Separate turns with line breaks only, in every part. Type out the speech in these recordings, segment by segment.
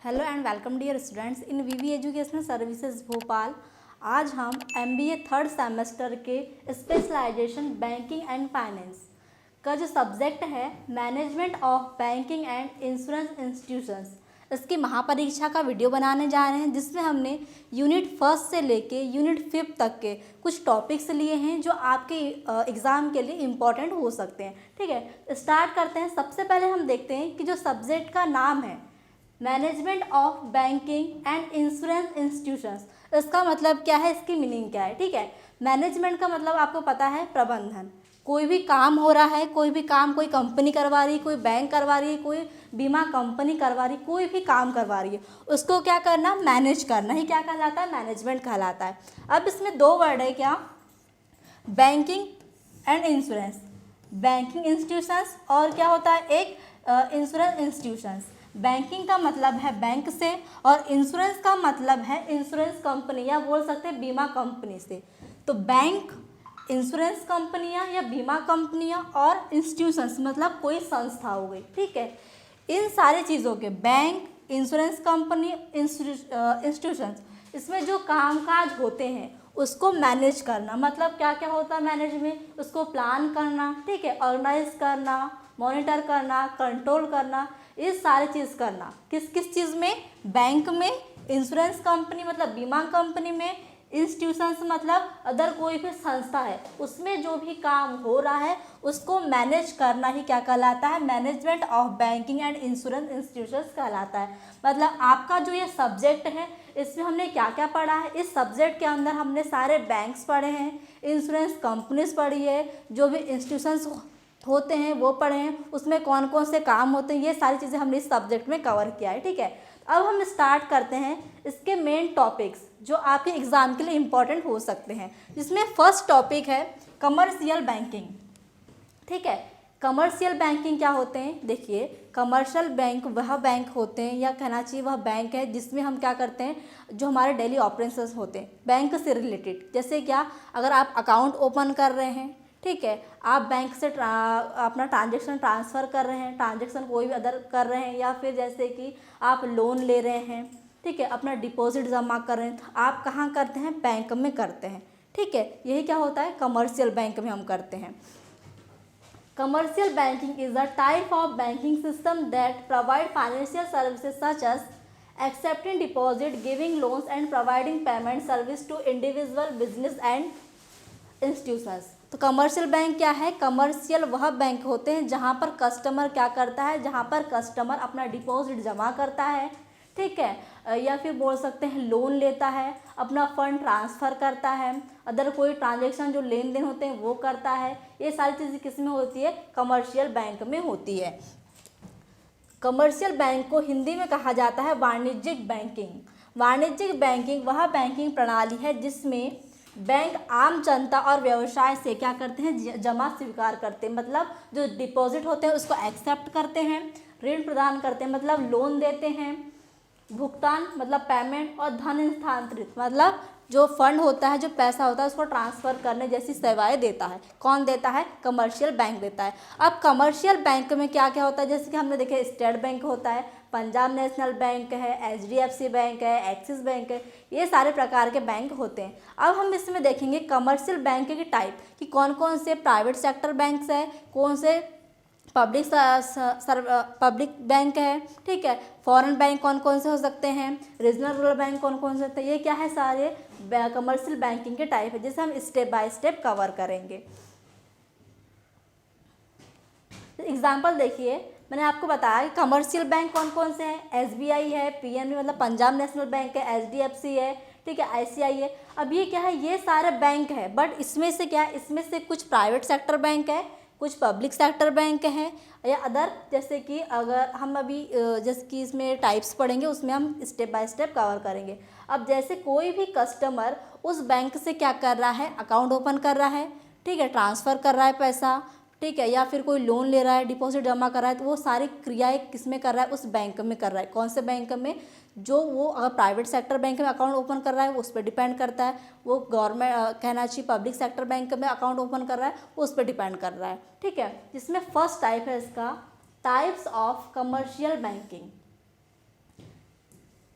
Hello and welcome dear students in VV educational services Bhopal. आज हम MBA third semester के specialization banking and finance का जो subject है management of banking and insurance institutions, इसकी महापरीक्षा का वीडियो बनाने जा रहे हैं, जिसमें हमने यूनिट फर्स्ट से लेके यूनिट 5 तक के कुछ टॉपिक्स लिए हैं जो आपके एग्ज़ाम के लिए इम्पॉर्टेंट हो सकते हैं। ठीक है, स्टार्ट करते हैं। सबसे पहले हम देखते हैं कि जो सब्जेक्ट का नाम है management of banking and insurance institutions, इसका मतलब क्या है, इसकी मीनिंग क्या है। ठीक है, मैनेजमेंट का मतलब आपको पता है प्रबंधन। कोई भी काम हो रहा है, कोई भी काम कोई कंपनी करवा रही है, कोई बैंक करवा रही है, कोई बीमा कंपनी करवा रही है, कोई भी काम करवा रही है, उसको क्या करना, मैनेज करना ही क्या कहलाता है, मैनेजमेंट कहलाता है। अब इसमें दो वर्ड है, क्या, banking and insurance, banking institutions और क्या होता है एक इंश्योरेंस इंस्टीट्यूशंस। बैंकिंग का मतलब है बैंक से और इंश्योरेंस का मतलब है इंश्योरेंस कंपनी या बोल सकते हैं बीमा कंपनी से। तो बैंक, इंश्योरेंस कंपनियां या बीमा कंपनियां और इंस्टीट्यूशंस मतलब कोई संस्था हो गई। ठीक है, इन सारी चीज़ों के बैंक, इंश्योरेंस कंपनी, इंस्टीट्यूशंस, इसमें जो कामकाज होते हैं उसको मैनेज करना, मतलब क्या क्या होता है मैनेज में, उसको प्लान करना, ठीक है, ऑर्गेनाइज करना, मॉनिटर करना, कंट्रोल करना, ये सारी चीज़ करना। किस किस चीज़ में, बैंक में, इंश्योरेंस कंपनी मतलब बीमा कंपनी में, इंस्टीट्यूशंस मतलब अदर कोई भी संस्था है उसमें जो भी काम हो रहा है उसको मैनेज करना ही क्या कहलाता है, management of banking and insurance institutions कहलाता है। मतलब आपका जो ये सब्जेक्ट है इसमें हमने क्या क्या पढ़ा है, इस सब्जेक्ट के अंदर हमने सारे बैंक्स पढ़े हैं, इंश्योरेंस कंपनीज पढ़ी है, जो भी इंस्टीट्यूशंस होते हैं वो पढ़े हैं, उसमें कौन कौन से काम होते हैं, ये सारी चीज़ें हमने इस सब्जेक्ट में कवर किया है। ठीक है, अब हम स्टार्ट करते हैं इसके मेन टॉपिक्स जो आपके एग्ज़ाम के लिए इम्पॉर्टेंट हो सकते हैं, जिसमें फर्स्ट टॉपिक है कमर्शियल बैंकिंग। ठीक है, कमर्शियल बैंकिंग क्या होते हैं, देखिए कमर्शियल बैंक वह बैंक होते हैं या कहना चाहिए वह बैंक है जिसमें हम क्या करते हैं, जो हमारे डेली ऑपरेशंस होते हैं बैंक से रिलेटेड। जैसे क्या, अगर आप अकाउंट ओपन कर रहे हैं, ठीक है, आप बैंक से अपना ट्रांजैक्शन ट्रांसफ़र कर रहे हैं, ट्रांजैक्शन कोई भी अदर कर रहे हैं, या फिर जैसे कि आप लोन ले रहे हैं, ठीक है, अपना डिपॉजिट जमा कर रहे हैं, तो आप कहाँ करते हैं, बैंक में करते हैं। ठीक है, यही क्या होता है, कमर्शियल बैंक में हम करते हैं। Commercial banking is a type of banking system that provide financial services such as accepting deposit, giving loans and providing payment service to individual business and institutions। तो कमर्शियल बैंक क्या है, commercial वह bank होते हैं जहाँ पर customer क्या करता है, जहाँ पर कस्टमर अपना डिपॉजिट जमा करता है, ठीक है, या फिर बोल सकते हैं लोन लेता है, अपना फंड ट्रांसफ़र करता है, अदर कोई ट्रांजैक्शन जो लेन देन होते हैं वो करता है। ये सारी चीज़ें किस में होती है, कमर्शियल बैंक में होती है। कमर्शियल बैंक को हिंदी में कहा जाता है वाणिज्यिक बैंकिंग। वाणिज्यिक बैंकिंग वह बैंकिंग प्रणाली है जिसमें बैंक आम जनता और व्यवसाय से क्या करते हैं, जमा स्वीकार करते हैं, मतलब जो डिपॉजिट होते हैं उसको एक्सेप्ट करते हैं, ऋण प्रदान करते हैं मतलब लोन देते हैं, भुगतान मतलब पेमेंट, और धन स्थानांतरित मतलब जो फंड होता है, जो पैसा होता है उसको ट्रांसफ़र करने जैसी सेवाएं देता है। कौन देता है, कमर्शियल बैंक देता है। अब कमर्शियल बैंक में क्या क्या होता है, जैसे कि हमने देखे स्टेट बैंक होता है, पंजाब नेशनल बैंक है, HDFC बैंक है, एक्सिस बैंक है, ये सारे प्रकार के बैंक होते हैं। अब हम इसमें देखेंगे कमर्शियल बैंक की टाइप कि कौन कौन से प्राइवेट सेक्टर बैंक्स है, कौन से पब्लिक बैंक है, ठीक है, फॉरेन बैंक कौन कौन से हो सकते हैं, रीजनल रूरल बैंक कौन कौन से होते हैं, ये क्या है, सारे कमर्शियल बैंकिंग के टाइप है, जिसे हम स्टेप बाय स्टेप कवर करेंगे। एग्जाम्पल देखिए, मैंने आपको बताया कि कमर्शियल बैंक कौन कौन से हैं, SBI है, PNB मतलब पंजाब नेशनल बैंक है, HDFC है, ठीक है, ICI है। अब ये क्या है, ये सारे बैंक है, बट इसमें से क्या है, इसमें से कुछ प्राइवेट सेक्टर बैंक है, कुछ पब्लिक सेक्टर बैंक हैं या अदर, जैसे कि अगर हम अभी जैसे कि इसमें टाइप्स पढ़ेंगे उसमें हम स्टेप बाय स्टेप कवर करेंगे। अब जैसे कोई भी कस्टमर उस बैंक से क्या कर रहा है, अकाउंट ओपन कर रहा है, ठीक है, ट्रांसफ़र कर रहा है पैसा, ठीक है, या फिर कोई लोन ले रहा है, डिपॉजिट जमा कर रहा है, तो वो सारी क्रियाएं किस में कर रहा है, उस बैंक में कर रहा है। कौन से बैंक में, जो वो अगर प्राइवेट सेक्टर बैंक में अकाउंट ओपन कर रहा है उस पर डिपेंड करता है, वो गवर्नमेंट कहना चाहिए पब्लिक सेक्टर बैंक में अकाउंट ओपन कर रहा है उस पर डिपेंड कर रहा है। ठीक है, जिसमें फर्स्ट टाइप है इसका types of commercial banking.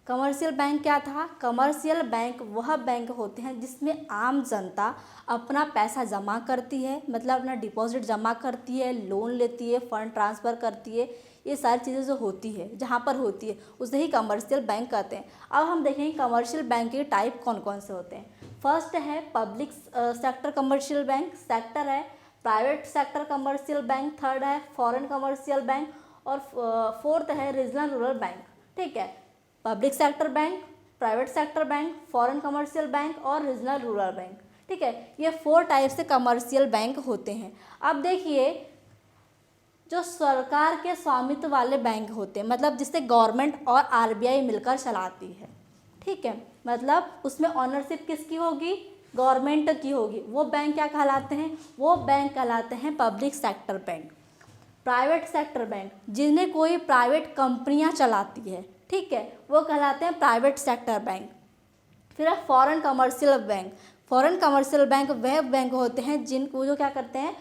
Commercial bank क्या था? कमर्शियल बैंक वह बैंक होते हैं जिसमें आम जनता अपना पैसा जमा करती है, मतलब अपना डिपॉजिट जमा करती है, लोन लेती है, फंड ट्रांसफ़र करती है, ये सारी चीज़ें जो होती है जहाँ पर होती है उसे ही कमर्शियल बैंक कहते हैं। अब हम देखेंगे कमर्शियल बैंक के टाइप कौन कौन से होते हैं। फर्स्ट है public sector commercial bank, sector है private sector commercial bank, third है फॉरेन कमर्शियल बैंक और फोर्थ है रीजनल रूरल बैंक। ठीक है, public sector bank, private sector bank, foreign commercial bank और रीजनल रूरल बैंक। ठीक है, ये 4 टाइप से कमर्शियल बैंक होते हैं। अब देखिए जो सरकार के स्वामित्व वाले बैंक होते हैं, मतलब जिससे गवर्नमेंट और आरबीआई मिलकर चलाती है। ठीक है, मतलब उसमें ऑनरशिप किसकी होगी? गवर्नमेंट की होगी। वो बैंक क्या कहलाते हैं? वो बैंक कहलाते हैं public sector bank. Private sector bank जिन्हें कोई प्राइवेट कंपनियां चलाती है, ठीक है, वो कहलाते हैं प्राइवेट सेक्टर बैंक। फिर है foreign commercial bank. Foreign commercial bank वह बैंक होते हैं जिनको जो क्या करते हैं,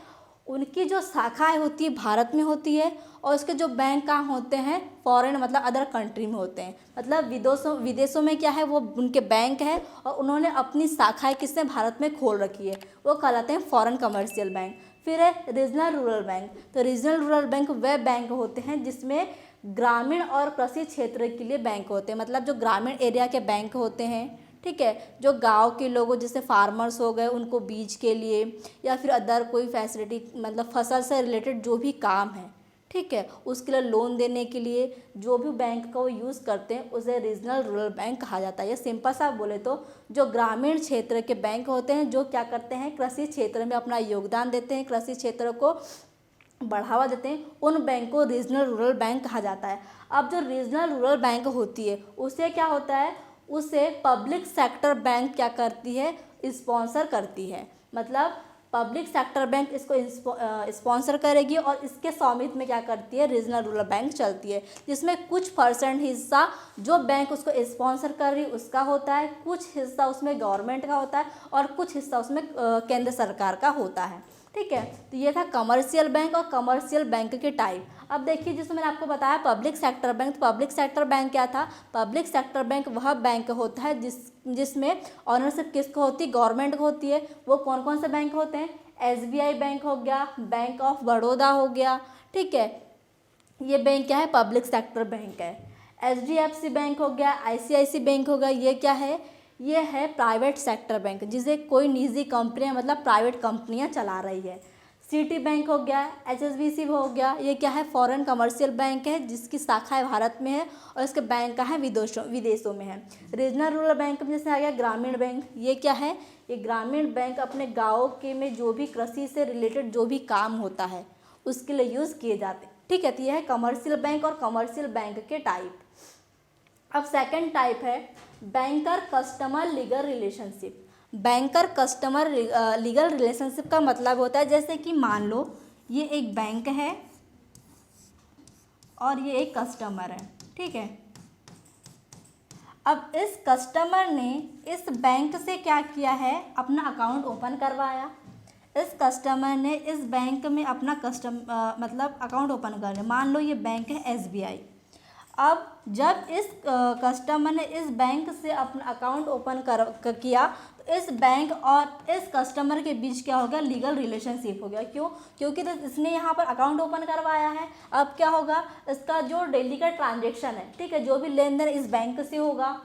उनकी जो शाखाएं होती है भारत में होती है और उसके जो बैंक कहाँ होते हैं, फॉरेन मतलब अदर कंट्री में होते हैं, मतलब विदेशों में क्या है वो उनके बैंक है और उन्होंने अपनी शाखाएं किसने भारत में खोल रखी है, वो कहलाते हैं फॉरेन कमर्शियल बैंक। फिर है रीजनल रूरल बैंक। तो रीजनल रूरल बैंक वह बैंक होते हैं जिसमें ग्रामीण और कृषि क्षेत्र के लिए बैंक होते हैं, मतलब जो ग्रामीण एरिया के बैंक होते हैं। ठीक है, जो गांव के लोगों जैसे फार्मर्स हो गए उनको बीज के लिए या फिर अदर कोई फैसिलिटी मतलब फसल से रिलेटेड जो भी काम है, ठीक है, उसके लिए लोन देने के लिए जो भी बैंक का वो यूज़ करते हैं उसे रीजनल रूरल बैंक कहा जाता है। या सिंपल सा बोले तो जो ग्रामीण क्षेत्र के बैंक होते हैं जो क्या करते हैं, कृषि क्षेत्र में अपना योगदान देते हैं, कृषि क्षेत्र को बढ़ावा देते हैं, उन बैंक को रीजनल रूरल बैंक कहा जाता है। अब जो रीजनल रूरल बैंक होती है उसे क्या होता है, उसे पब्लिक सेक्टर बैंक क्या करती है, स्पॉन्सर करती है। मतलब पब्लिक सेक्टर बैंक इसको स्पॉन्सर करेगी और इसके स्वामित्व में क्या करती है, रीजनल रूरल बैंक चलती है, जिसमें कुछ % हिस्सा जो बैंक उसको स्पॉन्सर कर रही उसका होता है, कुछ हिस्सा उसमें गवर्नमेंट का होता है और कुछ हिस्सा उसमें केंद्र सरकार का होता है। ठीक है, तो ये था कमर्शियल बैंक और कमर्शियल बैंक के टाइप। अब देखिए जिसमें मैंने आपको बताया पब्लिक सेक्टर बैंक, तो पब्लिक सेक्टर बैंक क्या था? पब्लिक सेक्टर बैंक वह बैंक होता है जिसमें ऑनरशिप किसको होती है, गवर्नमेंट को होती है। वो कौन कौन से बैंक होते हैं? एसबीआई बैंक हो गया, बैंक ऑफ बड़ौदा हो गया। ठीक है, ये बैंक क्या है, पब्लिक सेक्टर बैंक है। एचडीएफसी बैंक हो गया, आईसीआईसी बैंक हो गया, ये क्या है, ये है प्राइवेट सेक्टर बैंक जिसे कोई निजी कंपनियां मतलब प्राइवेट कंपनियां चला रही है। सिटी बैंक हो गया, एचएसबीसी हो गया, ये क्या है, फॉरेन कमर्शियल बैंक है जिसकी शाखाएं भारत में है और इसके बैंक का है विदेशों में है। रीजनल रूरल बैंक में जैसे आ गया ग्रामीण बैंक, ये क्या है, ये ग्रामीण बैंक अपने गाँव के में जो भी कृषि से रिलेटेड जो भी काम होता है उसके लिए यूज़ किए जाते हैं। ठीक है, तो यह है कमर्शियल बैंक और कमर्शियल बैंक के टाइप। अब सेकंड टाइप है banker customer legal relationship. Banker customer legal relationship का मतलब होता है जैसे कि मान लो ये एक बैंक है और ये एक कस्टमर है। ठीक है, अब इस कस्टमर ने इस बैंक से क्या किया है, अपना अकाउंट ओपन करवाया। इस कस्टमर ने इस बैंक में अपना मतलब अकाउंट ओपन कर लिया। मान लो ये बैंक है एसबीआई। अब जब इस कस्टमर ने इस बैंक से अपना अकाउंट ओपन किया तो इस बैंक और इस कस्टमर के बीच क्या हो गया, लीगल रिलेशनशिप हो गया। क्यों? क्योंकि तो इसने यहाँ पर अकाउंट ओपन करवाया है। अब क्या होगा, इसका जो डेली का ट्रांजेक्शन है, ठीक है, जो भी लेन देन इस बैंक से होगा,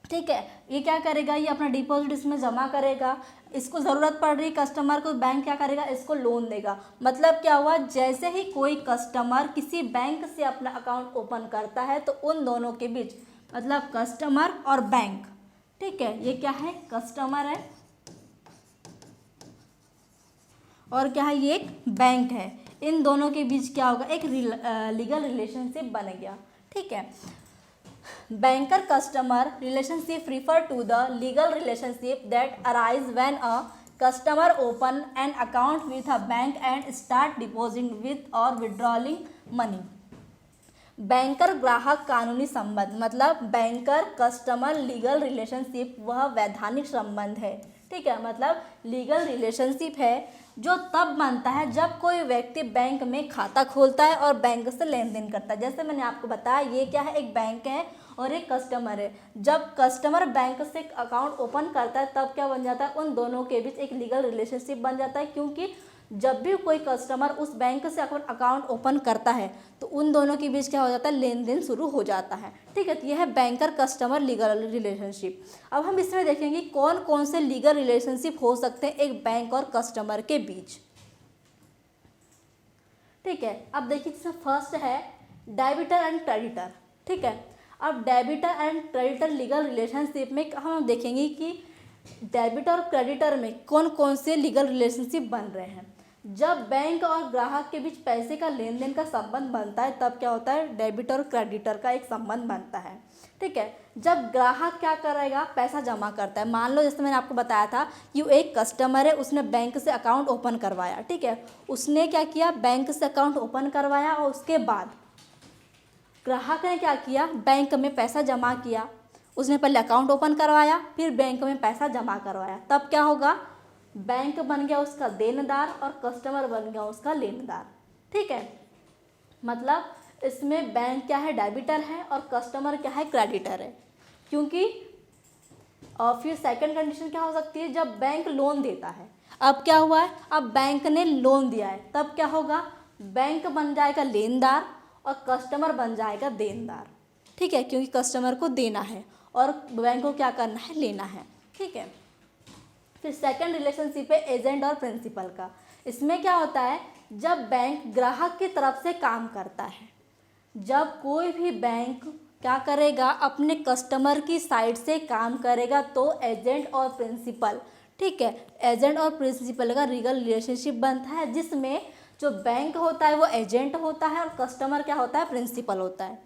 ठीक है, ये क्या करेगा, ये अपना डिपॉजिट इसमें जमा करेगा। इसको ज़रूरत पड़ रही कस्टमर को, बैंक क्या करेगा, इसको लोन देगा। मतलब क्या हुआ, जैसे ही कोई कस्टमर किसी बैंक से अपना अकाउंट ओपन करता है तो उन दोनों के बीच मतलब कस्टमर और बैंक, ठीक है, ये क्या है, कस्टमर है और क्या है, ये एक बैंक है। इन दोनों के बीच क्या होगा, एक लीगल रिलेशनशिप बन गया। ठीक है, banker customer relationship refer to the legal relationship that arise when a customer open an account with a bank and start depositing with or withdrawing money। Banker ग्राहक कानूनी संबंध, मतलब बैंकर कस्टमर लीगल रिलेशनशिप वह वैधानिक संबंध है। ठीक है, मतलब लीगल रिलेशनशिप है जो तब बनता है जब कोई व्यक्ति बैंक में खाता खोलता है और बैंक से लेन देन करता है। जैसे मैंने आपको बताया, ये क्या है, एक बैंक है और एक कस्टमर है। जब कस्टमर बैंक से अकाउंट ओपन करता है तब क्या बन जाता है, उन दोनों के बीच एक लीगल रिलेशनशिप बन जाता है, क्योंकि जब भी कोई कस्टमर उस बैंक से अपना अकाउंट ओपन करता है तो उन दोनों के बीच क्या हो जाता है, लेन देन शुरू हो जाता है। ठीक है, तो यह है बैंकर कस्टमर लीगल रिलेशनशिप। अब हम इसमें देखेंगे कौन कौन से लीगल रिलेशनशिप हो सकते हैं एक बैंक और कस्टमर के बीच। ठीक है, अब देखिए इसमें फर्स्ट है डेबिटर एंड क्रेडिटर। ठीक है, अब debtor and creditor legal relationship में हम देखेंगे कि डेबिटर और क्रेडिटर में कौन कौन से लीगल रिलेशनशिप बन रहे हैं। जब बैंक और ग्राहक के बीच पैसे का लेन देन का संबंध बनता है तब क्या होता है, डेबिटर और क्रेडिटर का एक संबंध बनता है। ठीक है, जब ग्राहक क्या करेगा, पैसा जमा करता है। मान लो जैसे मैंने आपको बताया था कि वो एक कस्टमर है, उसने बैंक से अकाउंट ओपन करवाया। ठीक है, उसने क्या किया, बैंक से अकाउंट ओपन करवाया और उसके बाद ग्राहक ने क्या किया, बैंक में पैसा जमा किया। उसने पहले अकाउंट ओपन करवाया, फिर बैंक में पैसा जमा करवाया। तब क्या होगा, बैंक बन गया उसका देनदार और कस्टमर बन गया उसका लेनदार। ठीक है, मतलब इसमें बैंक क्या है, डेबिटर है और कस्टमर क्या है, क्रेडिटर है। क्योंकि और फिर सेकंड कंडीशन क्या हो सकती है, जब बैंक लोन देता है। अब क्या हुआ है, अब बैंक ने लोन दिया है, तब क्या होगा, बैंक बन जाएगा लेनदार और कस्टमर बन जाएगा देनदार। ठीक है, क्योंकि कस्टमर को देना है और बैंक को क्या करना है, लेना है। ठीक है, फिर सेकंड रिलेशनशिप है एजेंट और प्रिंसिपल का। इसमें क्या होता है, जब बैंक ग्राहक की तरफ से काम करता है। जब कोई भी बैंक क्या करेगा, अपने कस्टमर की साइड से काम करेगा तो एजेंट और प्रिंसिपल, ठीक है, एजेंट और प्रिंसिपल का लीगल रिलेशनशिप बनता है, जिसमें जो बैंक होता है वो एजेंट होता है और कस्टमर क्या होता है, प्रिंसिपल होता है।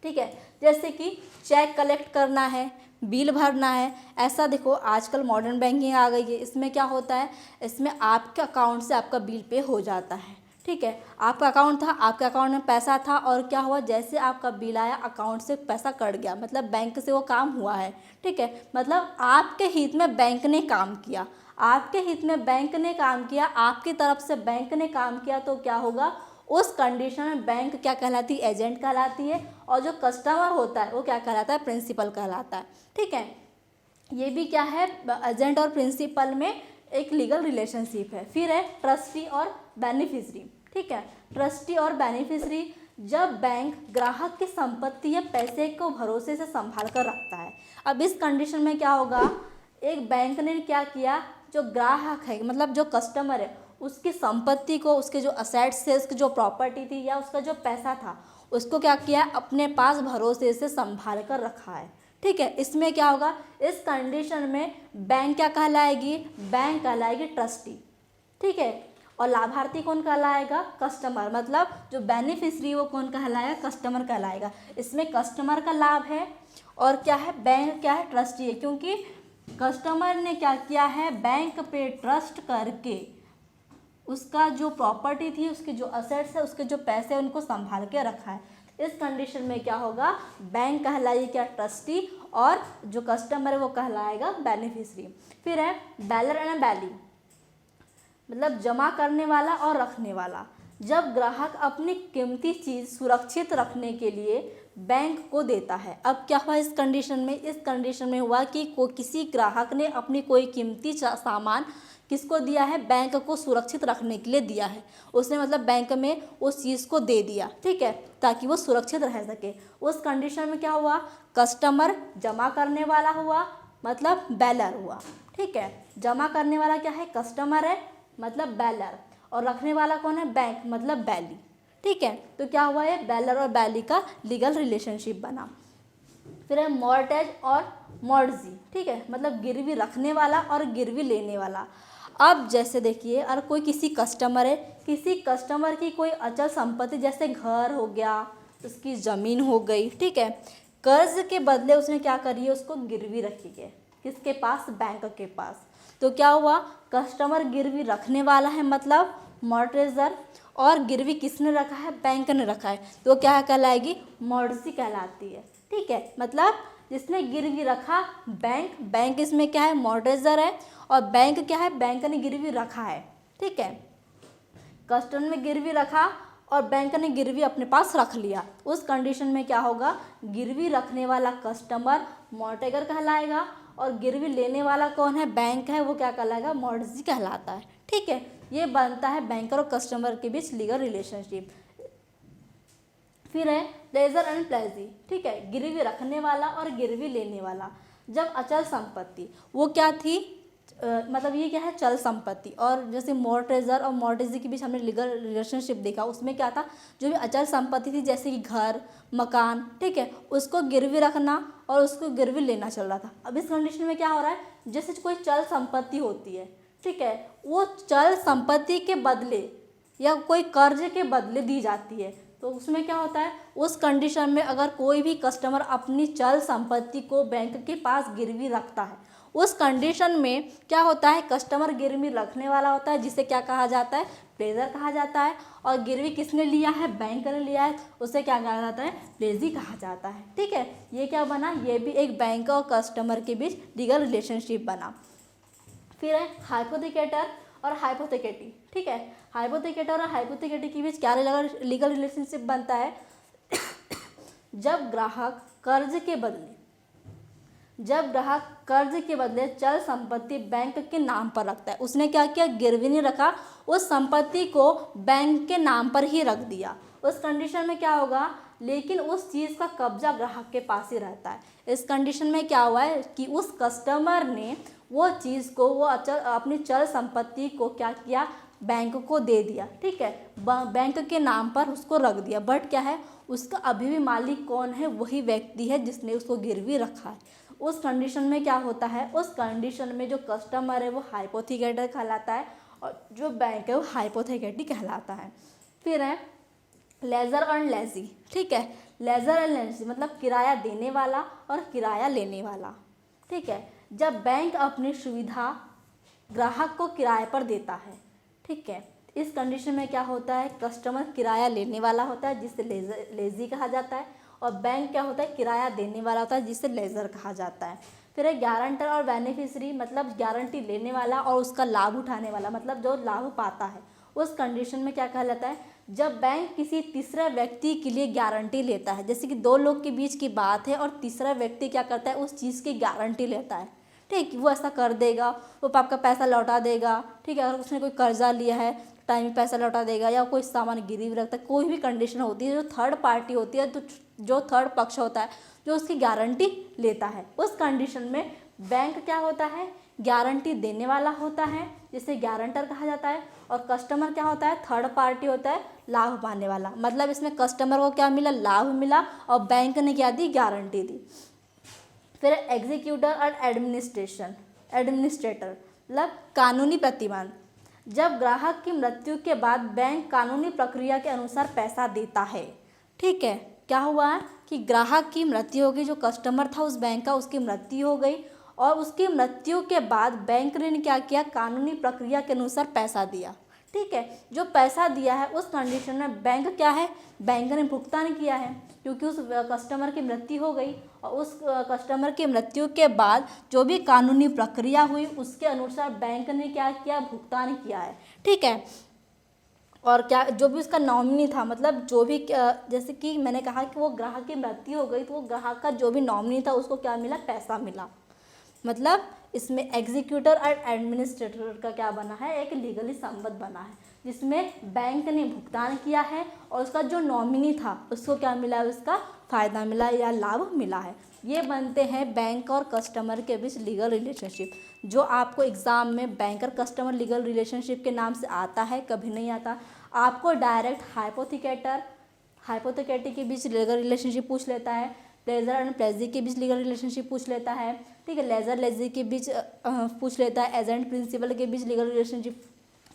ठीक है, जैसे कि चेक कलेक्ट करना है, बिल भरना है। ऐसा देखो आजकल मॉडर्न बैंकिंग आ गई है, इसमें क्या होता है, इसमें आपके अकाउंट से आपका बिल पे हो जाता है। ठीक है, आपका अकाउंट था, आपके अकाउंट में पैसा था और क्या हुआ, जैसे आपका बिल आया अकाउंट से पैसा कट गया, मतलब बैंक से वो काम हुआ है। ठीक है, मतलब आपके हित में बैंक ने काम किया, आपके हित में बैंक ने काम किया, आपकी तरफ से बैंक ने काम किया, तो क्या होगा, उस कंडीशन में बैंक क्या कहलाती है, एजेंट कहलाती है और जो कस्टमर होता है वो क्या कहलाता है, प्रिंसिपल कहलाता है। ठीक है, ये भी क्या है, एजेंट और प्रिंसिपल में एक लीगल रिलेशनशिप है। फिर है ट्रस्टी और बेनिफिशरी। ठीक है, ट्रस्टी और बेनिफिशरी, जब बैंक ग्राहक की संपत्ति या पैसे को भरोसे से संभाल कर रखता है। अब इस कंडीशन में क्या होगा, एक बैंक ने क्या किया, जो ग्राहक है मतलब जो कस्टमर है उसकी संपत्ति को, उसके जो असेट्स थे, उसकी जो प्रॉपर्टी थी या उसका जो पैसा था, उसको क्या किया, अपने पास भरोसे से संभाल कर रखा है। ठीक है, इसमें क्या होगा, इस कंडीशन में बैंक क्या कहलाएगी, बैंक कहलाएगी ट्रस्टी। ठीक है, और लाभार्थी कौन कहलाएगा, कस्टमर, मतलब जो बेनिफिशरी वो कौन कहलाएगा, कस्टमर कहलाएगा। इसमें कस्टमर का लाभ है और क्या है, बैंक क्या है, ट्रस्टी है, क्योंकि कस्टमर ने क्या किया है, बैंक पे ट्रस्ट करके उसका जो प्रॉपर्टी थी, उसके जो असेट्स है, उसके जो पैसे हैं, उनको संभाल के रखा है। इस कंडीशन में क्या होगा, बैंक कहलाएगी क्या, ट्रस्टी, और जो कस्टमर है वो कहलाएगा बेनिफिशरी। फिर है बैलर एंड बैली, मतलब जमा करने वाला और रखने वाला। जब ग्राहक अपनी कीमती चीज़ सुरक्षित रखने के लिए बैंक को देता है। अब क्या हुआ इस कंडीशन में, इस कंडीशन में हुआ कि किसी ग्राहक ने अपनी कोई कीमती सामान किसको दिया है, बैंक को सुरक्षित रखने के लिए दिया है। उसने मतलब बैंक में उस चीज़ को दे दिया, ठीक है, ताकि वो सुरक्षित रह सके। उस कंडीशन में क्या हुआ, कस्टमर जमा करने वाला हुआ, मतलब बैलर हुआ। ठीक है, जमा करने वाला क्या है, कस्टमर है, मतलब बैलर, और रखने वाला कौन है, बैंक, मतलब बैली। ठीक है, तो क्या हुआ, ये बैलर और बैली का लीगल रिलेशनशिप बना। फिर है मॉर्टगेज और मॉर्टजी। ठीक है, मतलब गिरवी रखने वाला और गिरवी लेने वाला। अब जैसे देखिए, अगर कोई किसी कस्टमर है, किसी कस्टमर की कोई अचल संपत्ति जैसे घर हो गया, उसकी ज़मीन हो गई, ठीक है, कर्ज के बदले उसने क्या करी है, उसको गिरवी रखी है, किसके पास, बैंक के पास। तो क्या हुआ, कस्टमर गिरवी रखने वाला है, मतलब मॉर्टगेजर, और गिरवी किसने रखा है, बैंक ने रखा है, तो क्या कहलाएगी, मॉर्टजी कहलाती है। ठीक है, मतलब जिसने गिरवी रखा, बैंक, बैंक इसमें क्या है, मॉर्टगेजर है, और बैंक क्या है, बैंक ने गिरवी रखा है। ठीक है। कस्टमर ने गिरवी रखा और बैंक ने गिरवी अपने पास रख लिया, उस कंडीशन में क्या होगा, गिरवी रखने वाला कस्टमर मॉर्टगेजर कहलाएगा और गिरवी लेने वाला कौन है, बैंक है, वो क्या कहलाएगा, मॉर्टगेजी कहलाता है। ठीक है, ये बनता है बैंकर और कस्टमर के बीच लीगल रिलेशनशिप। फिर है प्लेजर एंड प्लेजी। ठीक है, गिरवी रखने वाला और गिरवी लेने वाला। जब अचल संपत्ति, वो क्या थी, मतलब ये क्या है, चल संपत्ति, और जैसे मॉर्टगेजर और मॉर्टगेजी के बीच हमने लीगल रिलेशनशिप देखा, उसमें क्या था, जो भी अचल संपत्ति थी जैसे कि घर, मकान, ठीक है, उसको गिरवी रखना और उसको गिरवी लेना चल रहा था। अब इस कंडीशन में क्या हो रहा है, जैसे कोई चल संपत्ति होती है, ठीक है, वो चल संपत्ति के बदले या कोई कर्ज के बदले दी जाती है, तो उसमें क्या होता है, उस कंडीशन में अगर कोई भी कस्टमर अपनी चल संपत्ति को बैंक के पास गिरवी रखता है, उस कंडीशन में क्या होता है, कस्टमर गिरवी रखने वाला होता है, जिसे क्या कहा जाता है, प्लेजर कहा जाता है, और गिरवी किसने लिया है, बैंक ने लिया है, उसे क्या कहा जाता है, प्लेजी कहा जाता है। ठीक है, ये क्या बना, ये भी एक बैंक और कस्टमर के बीच लीगल रिलेशनशिप बना। फिर है हाइपोथेकेटर और हाइपोथेकेटी। ठीक है, हाइपोथेकेटर और हाइपोथेकेटी के बीच क्या लीगल रिलेशनशिप बनता है, जब ग्राहक कर्ज के बदले चल संपत्ति बैंक के नाम पर रखता है। उसने क्या किया, गिरवी नहीं रखा, उस संपत्ति को बैंक के नाम पर ही रख दिया। उस कंडीशन में क्या होगा, लेकिन उस चीज़ का कब्जा ग्राहक के पास ही रहता है। इस कंडीशन में क्या हुआ है कि उस कस्टमर ने वो चीज़ को, वो अपनी चल संपत्ति को क्या किया, बैंक को दे दिया। ठीक है, बैंक के नाम पर उसको रख दिया, बट क्या है, उसका अभी भी मालिक कौन है, वही व्यक्ति है जिसने उसको गिरवी रखा है। उस कंडीशन में क्या होता है, उस कंडीशन में जो कस्टमर है वो हाइपोथेकेटर कहलाता है और जो बैंक है वो हाइपोथेकेटी कहलाता है। फिर है लेजर और लेजी। ठीक है, लेजर और लेजी मतलब किराया देने वाला और किराया लेने वाला। ठीक है, जब बैंक अपनी सुविधा ग्राहक को किराए पर देता है, ठीक है, इस कंडीशन में क्या होता है, कस्टमर किराया लेने वाला होता है जिसे लेजी कहा जाता है, और बैंक क्या होता है, किराया देने वाला होता है जिसे लेजर कहा जाता है। फिर है गारंटर और बेनिफिशियरी, मतलब गारंटी लेने वाला और उसका लाभ उठाने वाला, मतलब जो लाभ पाता है। उस कंडीशन में क्या कहलाता है, जब बैंक किसी तीसरे व्यक्ति के लिए गारंटी लेता है, जैसे कि दो लोग के बीच की बात है और तीसरा व्यक्ति क्या करता है, उस चीज़ की गारंटी लेता है। ठीक, वो ऐसा कर देगा, वो आपका पैसा लौटा देगा। ठीक है, अगर उसने कोई कर्जा लिया है टाइम में पैसा लौटा देगा, या कोई सामान गिरवी रखता है, कोई भी कंडीशन होती है, जो थर्ड पार्टी होती है, तो जो थर्ड पक्ष होता है जो उसकी गारंटी लेता है, उस कंडीशन में बैंक क्या होता है, गारंटी देने वाला होता है जिसे गारंटर कहा जाता है, और कस्टमर क्या होता है, थर्ड पार्टी होता है, लाभ पाने वाला। मतलब इसमें कस्टमर को क्या मिला, लाभ मिला, और बैंक ने क्या दी, गारंटी दी। फिर एग्जीक्यूटर और एडमिनिस्ट्रेटर मतलब कानूनी प्रतिबंध। जब ग्राहक की मृत्यु के बाद बैंक कानूनी प्रक्रिया के अनुसार पैसा देता है। ठीक है, क्या हुआ है कि ग्राहक की मृत्यु हो गई, जो कस्टमर था उस बैंक का, उसकी मृत्यु हो गई, और उसकी मृत्यु के बाद बैंक ने क्या किया, कानूनी प्रक्रिया के अनुसार पैसा दिया। ठीक है, जो पैसा दिया है उस कंडीशन में बैंक क्या है, बैंक ने भुगतान किया है, क्योंकि उस कस्टमर की मृत्यु हो गई, और उस कस्टमर की मृत्यु के बाद जो भी कानूनी प्रक्रिया हुई उसके अनुसार बैंक ने क्या किया, भुगतान किया है। ठीक है, और क्या, जो भी उसका नॉमिनी था, मतलब जो भी, जैसे कि मैंने कहा कि वो ग्राहक की मृत्यु हो गई, तो वो ग्राहक का जो भी नॉमिनी था उसको क्या मिला, पैसा मिला। मतलब इसमें एग्जीक्यूटर और एडमिनिस्ट्रेटर का क्या बना है, एक लीगली संबंध बना है, जिसमें बैंक ने भुगतान किया है और उसका जो नॉमिनी था उसको क्या मिला है, उसका फ़ायदा मिला या लाभ मिला है। ये बनते हैं बैंक और कस्टमर के बीच लीगल रिलेशनशिप, जो आपको एग्ज़ाम में बैंकर कस्टमर लीगल रिलेशनशिप के नाम से आता है, कभी नहीं आता। आपको डायरेक्ट हाइपोथेकेटी के बीच लीगल रिलेशनशिप पूछ लेता है, प्लेजर एंड प्लेजी के बीच लीगल रिलेशनशिप पूछ लेता है। ठीक है, लेजर लेजी के बीच पूछ लेता है, एजेंट प्रिंसिपल के बीच लीगल रिलेशनशिप।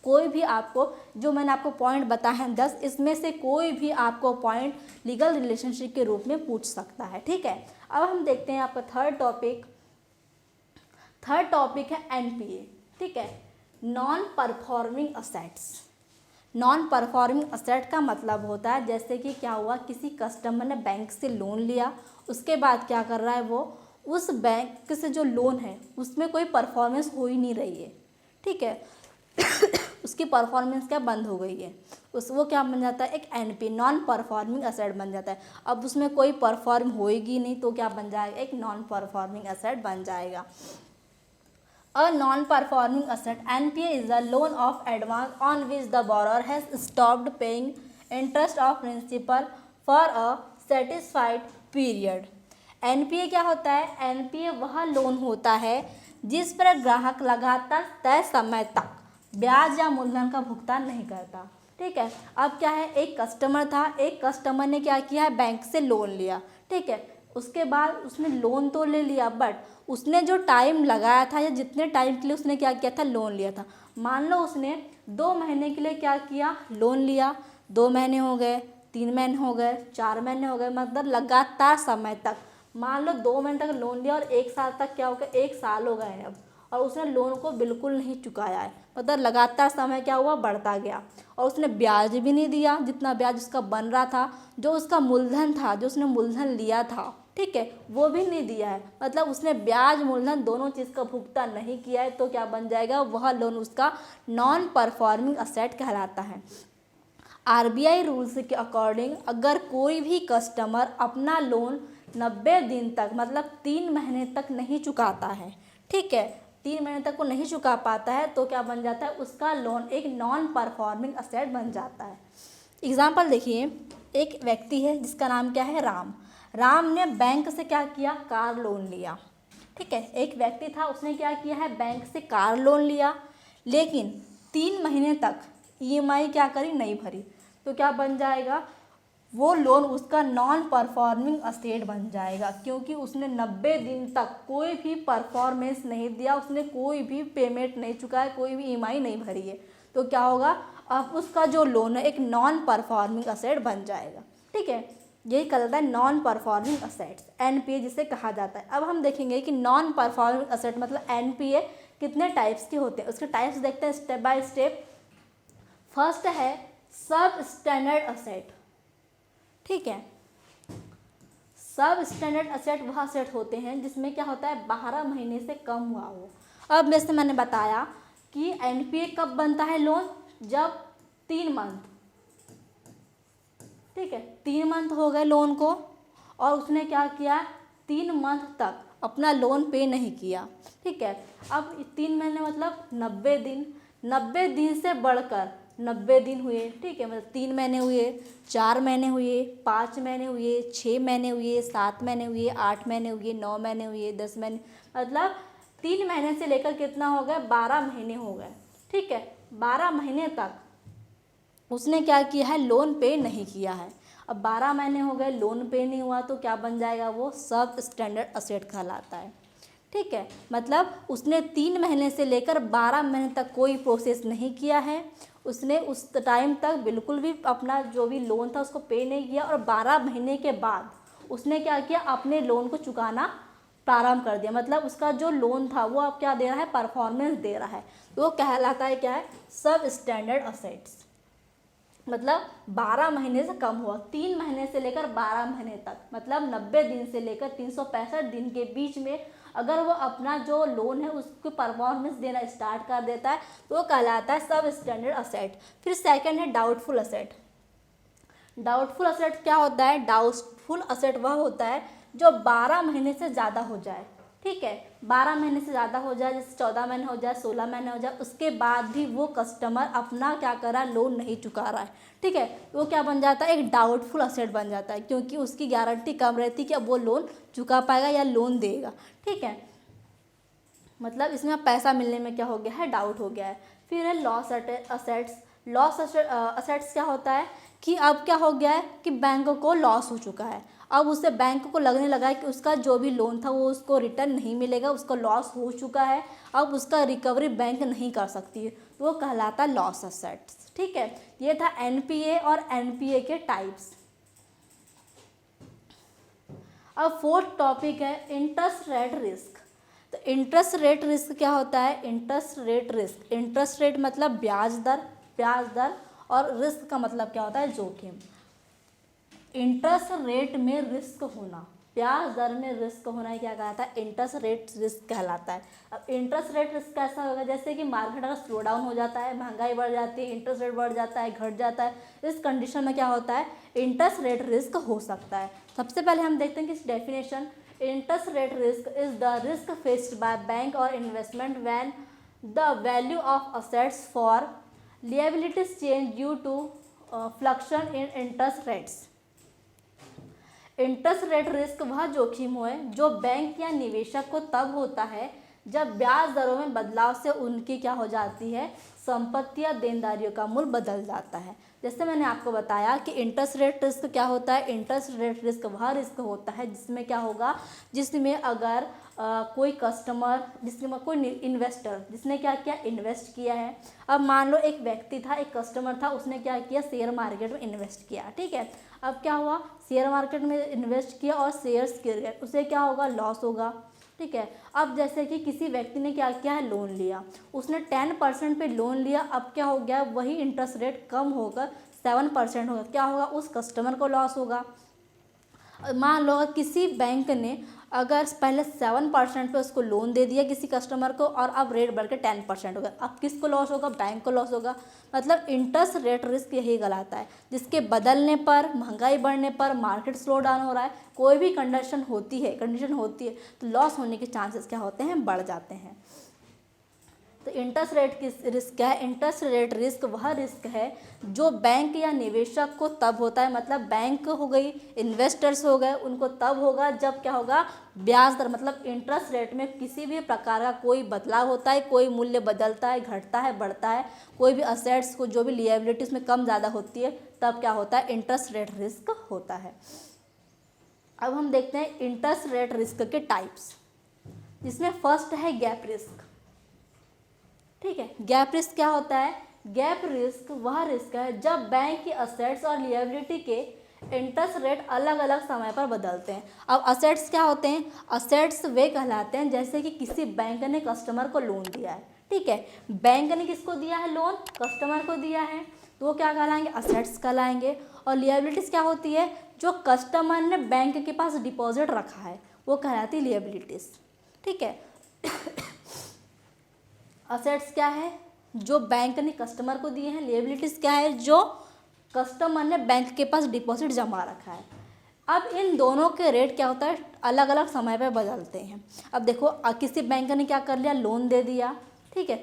कोई भी आपको, जो मैंने आपको पॉइंट बताए हैं 10, इसमें से कोई भी आपको पॉइंट लीगल रिलेशनशिप के रूप में पूछ सकता है। ठीक है, अब हम देखते हैं आपका थर्ड टॉपिक है एनपीए। ठीक है, non performing assets. Non performing asset का मतलब होता है, जैसे कि क्या हुआ, किसी कस्टमर ने बैंक से लोन लिया, उसके बाद क्या कर रहा है, वो उस बैंक से जो लोन है उसमें कोई परफॉर्मेंस हो ही नहीं रही है। ठीक है, उसकी परफॉर्मेंस क्या बंद हो गई है, वो क्या बन जाता है, एक एनपी नॉन परफॉर्मिंग एसेट बन जाता है। अब उसमें कोई परफॉर्म होएगी नहीं तो क्या बन जाएगा, एक नॉन परफॉर्मिंग एसेट बन जाएगा। A non-performing asset NPA is a loan of advance on which the borrower has stopped paying interest of principal for a satisfied period। NPA क्या होता है, NPA वह लोन होता है जिस पर ग्राहक लगातार तय समय तक ब्याज या मूलधन का भुगतान नहीं करता। ठीक है, अब क्या है, एक कस्टमर था, एक कस्टमर ने क्या किया है, बैंक से लोन लिया। ठीक है, उसके बाद उसने लोन तो ले लिया, बट उसने जो टाइम लगाया था या जितने टाइम के लिए उसने क्या किया था, लोन लिया था, मान लो उसने 2 महीने के लिए क्या किया, लोन लिया, 2 महीने हो गए, 3 महीने हो गए, 4 महीने हो गए, मतलब लगातार समय तक, मान लो 2 महीने तक लोन लिया और 1 साल तक क्या हो गया, 1 साल हो गए हैं अब, और उसने लोन को बिल्कुल नहीं चुकाया है, मतलब लगातार समय क्या हुआ, बढ़ता गया, और उसने ब्याज भी नहीं दिया, जितना ब्याज उसका बन रहा था, जो उसका मूलधन था, जो उसने मूलधन लिया था, ठीक है, वो भी नहीं दिया है, मतलब उसने ब्याज मूलधन दोनों चीज़ का भुगतान नहीं किया है, तो क्या बन जाएगा, वह लोन उसका नॉन परफॉर्मिंग असेट कहलाता है। आरबीआई रूल्स के अकॉर्डिंग अगर कोई भी कस्टमर अपना लोन 90 दिन तक, मतलब 3 महीने तक नहीं चुकाता है, ठीक है, 3 महीने तक वो नहीं चुका पाता है, तो क्या बन जाता है, उसका लोन एक नॉन परफॉर्मिंग असेट बन जाता है। एग्जाम्पल देखिए, एक व्यक्ति है जिसका नाम क्या है, राम। राम ने बैंक से क्या किया, कार लोन लिया। ठीक है, एक व्यक्ति था, उसने क्या किया है, बैंक से कार लोन लिया, लेकिन 3 महीने तक ईएमआई क्या करी, नहीं भरी, तो क्या बन जाएगा, वो लोन उसका नॉन परफॉर्मिंग असेट बन जाएगा, क्योंकि उसने 90 दिन तक कोई भी परफॉर्मेंस नहीं दिया, उसने कोई भी पेमेंट नहीं चुकाया, कोई भी ईएमआई नहीं भरी है, तो क्या होगा, अब उसका जो लोन है एक नॉन परफॉर्मिंग असेट बन जाएगा। ठीक है, यही कहलाता है नॉन परफॉर्मिंग असेट्स, एनपीए जिसे कहा जाता है। अब हम देखेंगे कि नॉन परफॉर्मिंग असेट मतलब एनपीए कितने टाइप्स के होते हैं, उसके टाइप्स देखते हैं स्टेप बाय स्टेप। फर्स्ट है सब स्टैंडर्ड असेट। ठीक है, सब स्टैंडर्ड असेट वह असेट होते हैं जिसमें क्या होता है, 12 महीने से कम हुआ हो। अब जैसे मैंने बताया कि एनपीए कब बनता है लोन, जब 3 मंथ, ठीक है, 3 मंथ हो गए लोन को और उसने क्या किया, 3 मंथ तक अपना लोन पे नहीं किया। ठीक है, अब 3 महीने मतलब 90 दिन, 90 दिन से बढ़कर 90 दिन हुए। ठीक है, मतलब 3 महीने हुए, 4 महीने हुए, 5 महीने हुए, 6 महीने हुए, 7 महीने हुए, 8 महीने हुए, 9 महीने हुए, 10 महीने, मतलब 3 महीने से लेकर कितना हो गया, 12 महीने हो गए। ठीक है, 12 महीने तक उसने क्या किया है, लोन पे नहीं किया है। अब 12 महीने हो गए, लोन पे नहीं हुआ, तो क्या बन जाएगा, वो सब स्टैंडर्ड असेट कहलाता है। ठीक है, मतलब उसने 3 महीने से लेकर 12 महीने तक कोई प्रोसेस नहीं किया है, उसने उस टाइम तक बिल्कुल भी अपना जो भी लोन था उसको पे नहीं किया, और 12 महीने के बाद उसने क्या किया, अपने लोन को चुकाना प्रारंभ कर दिया, मतलब उसका जो लोन था वो अब क्या दे रहा है, परफॉर्मेंस दे रहा है, तो वो कहलाता है क्या है, सब स्टैंडर्ड असेट्स। मतलब 12 महीने से कम हुआ, 3 महीने से लेकर 12 महीने तक, मतलब 90 दिन से लेकर 365 दिन के बीच में अगर वो अपना जो लोन है उसको परफॉर्मेंस देना स्टार्ट कर देता है, तो वो कहलाता है सब स्टैंडर्ड असेट। फिर सेकंड है डाउटफुल असेट। डाउटफुल असेट क्या होता है, डाउटफुल असेट वह होता है जो 12 महीने से ज़्यादा हो जाए। ठीक है, 12 महीने से ज़्यादा हो जाए, जैसे 14 महीने हो जाए, 16 महीने हो जाए, उसके बाद भी वो कस्टमर अपना क्या कर रहा है, लोन नहीं चुका रहा है। ठीक है, वो क्या बन जाता है, एक डाउटफुल असेट बन जाता है, क्योंकि उसकी गारंटी कम रहती है कि अब वो लोन चुका पाएगा या लोन देगा। ठीक है, मतलब इसमें पैसा मिलने में क्या हो गया है, डाउट हो गया है। फिर है लॉस असेट्स। लॉस असेट्स क्या होता है कि अब क्या हो गया है कि बैंक को लॉस हो चुका है, अब उसे बैंक को लगने लगा है कि उसका जो भी लोन था वो उसको रिटर्न नहीं मिलेगा, उसका लॉस हो चुका है, अब उसका रिकवरी बैंक नहीं कर सकती है, तो वो कहलाता है लॉस असेट्स। ठीक है, ये था एनपीए और एनपीए के टाइप्स। अब फोर्थ टॉपिक है इंटरेस्ट रेट रिस्क। तो इंटरेस्ट रेट रिस्क क्या होता है, interest rate risk, interest rate मतलब ब्याज दर, ब्याज दर, और रिस्क का मतलब क्या होता है, जोखिम। इंटरेस्ट रेट में रिस्क होना, ब्याज दर में रिस्क होना ही क्या कहलाता है, इंटरेस्ट रेट रिस्क कहलाता है। अब इंटरेस्ट रेट रिस्क कैसा होगा, जैसे कि मार्केट अगर स्लो डाउन हो जाता है, महंगाई बढ़ जाती है, इंटरेस्ट रेट बढ़ जाता है, घट जाता है, इस कंडीशन में क्या होता है, इंटरेस्ट रेट रिस्क हो सकता है। सबसे पहले हम देखते हैं कि definition, interest rate risk is the risk faced by bank और investment when the value of assets for liabilities change due to fluctuation in interest rates। Interest rate risk वह जोखिम है जो बैंक या निवेशक को तब होता है जब ब्याज दरों में बदलाव से उनकी क्या हो जाती है, संपत्ति या देनदारियों का मूल्य बदल जाता है। जैसे मैंने आपको बताया कि इंटरेस्ट रेट रिस्क क्या होता है, इंटरेस्ट रेट रिस्क वह रिस्क होता है जिसमें क्या होगा, जिसमें अगर कोई कस्टमर, जिसमें कोई इन्वेस्टर जिसने क्या किया, इन्वेस्ट किया है। अब मान लो एक व्यक्ति था, एक कस्टमर था, उसने क्या किया, शेयर मार्केट में इन्वेस्ट किया, ठीक है। अब क्या हुआ, शेयर मार्केट में इन्वेस्ट किया और शेयर्स गिर गए, उसे क्या होगा, लॉस होगा, ठीक है। अब जैसे कि किसी व्यक्ति ने क्या किया है, लोन लिया, उसने 10% पे लोन लिया, अब क्या हो गया, वही इंटरेस्ट रेट कम होकर 7% होगा, क्या होगा, उस कस्टमर को लॉस होगा। मान लो किसी बैंक ने अगर पहले 7% पे उसको लोन दे दिया किसी कस्टमर को और अब रेट बढ़ के 10% हो गया, अब किसको लॉस होगा, बैंक को लॉस होगा। मतलब इंटरेस्ट रेट रिस्क यही कहलाता है जिसके बदलने पर, महंगाई बढ़ने पर, मार्केट स्लो डाउन हो रहा है, कोई भी कंडीशन होती है तो लॉस होने के चांसेस क्या होते हैं, बढ़ जाते हैं। तो इंटरेस्ट रेट किस रिस्क है, इंटरेस्ट रेट रिस्क वह रिस्क है जो बैंक या निवेशक को तब होता है, मतलब बैंक हो गई, इन्वेस्टर्स हो गए, उनको तब होगा जब क्या होगा, ब्याज दर मतलब इंटरेस्ट रेट में किसी भी प्रकार का कोई बदलाव होता है, कोई मूल्य बदलता है, घटता है, बढ़ता है, कोई भी असेट्स को जो भी लिएबिलिटीज में कम ज़्यादा होती है, तब क्या होता है, इंटरेस्ट रेट रिस्क होता है। अब हम देखते हैं इंटरेस्ट रेट रिस्क के टाइप्स, जिसमें फर्स्ट है गैप रिस्क, ठीक है। गैप रिस्क क्या होता है, गैप रिस्क वह रिस्क है जब बैंक की असेट्स और लिएबिलिटी के इंटरेस्ट रेट अलग अलग समय पर बदलते हैं। अब असेट्स क्या होते हैं, असेट्स वे कहलाते हैं जैसे कि किसी बैंक ने कस्टमर को लोन दिया है, ठीक है, बैंक ने किसको दिया है लोन, कस्टमर को दिया है, तो वो क्या कहलाएंगे, असेट्स कहलाएंगे। और लिएबिलिटीज क्या होती है, जो कस्टमर ने बैंक के पास डिपॉजिट रखा है, वो कहलाती है लिएबिलिटीज, ठीक है। असेट्स क्या है, जो बैंक ने कस्टमर को दिए हैं, लिएबिलिटीज क्या है, जो कस्टमर ने बैंक के पास डिपॉजिट जमा रखा है। अब इन दोनों के रेट क्या होता है, अलग अलग समय पर बदलते हैं। अब देखो किसी बैंक ने क्या कर लिया, लोन दे दिया, ठीक है,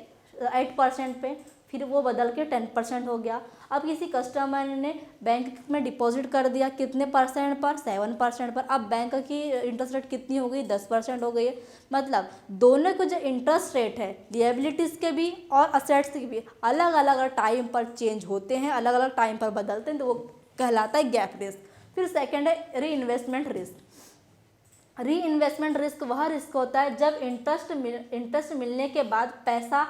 8% पे, फिर वो बदल के 10% हो गया। अब किसी कस्टमर ने बैंक में डिपॉजिट कर दिया, कितने परसेंट पर, 7% पर, अब बैंक की इंटरेस्ट रेट कितनी हो गई, 10% हो गई है। मतलब दोनों को जो इंटरेस्ट रेट है, लिएबिलिटीज़ के भी और असेट्स के भी अलग अलग टाइम पर चेंज होते हैं, अलग अलग टाइम पर बदलते हैं, तो वो कहलाता है गैप रिस्क। फिर सेकेंड है री इन्वेस्टमेंट रिस्क। री इन्वेस्टमेंट रिस्क वह रिस्क होता है जब इंटरेस्ट मिलने के बाद पैसा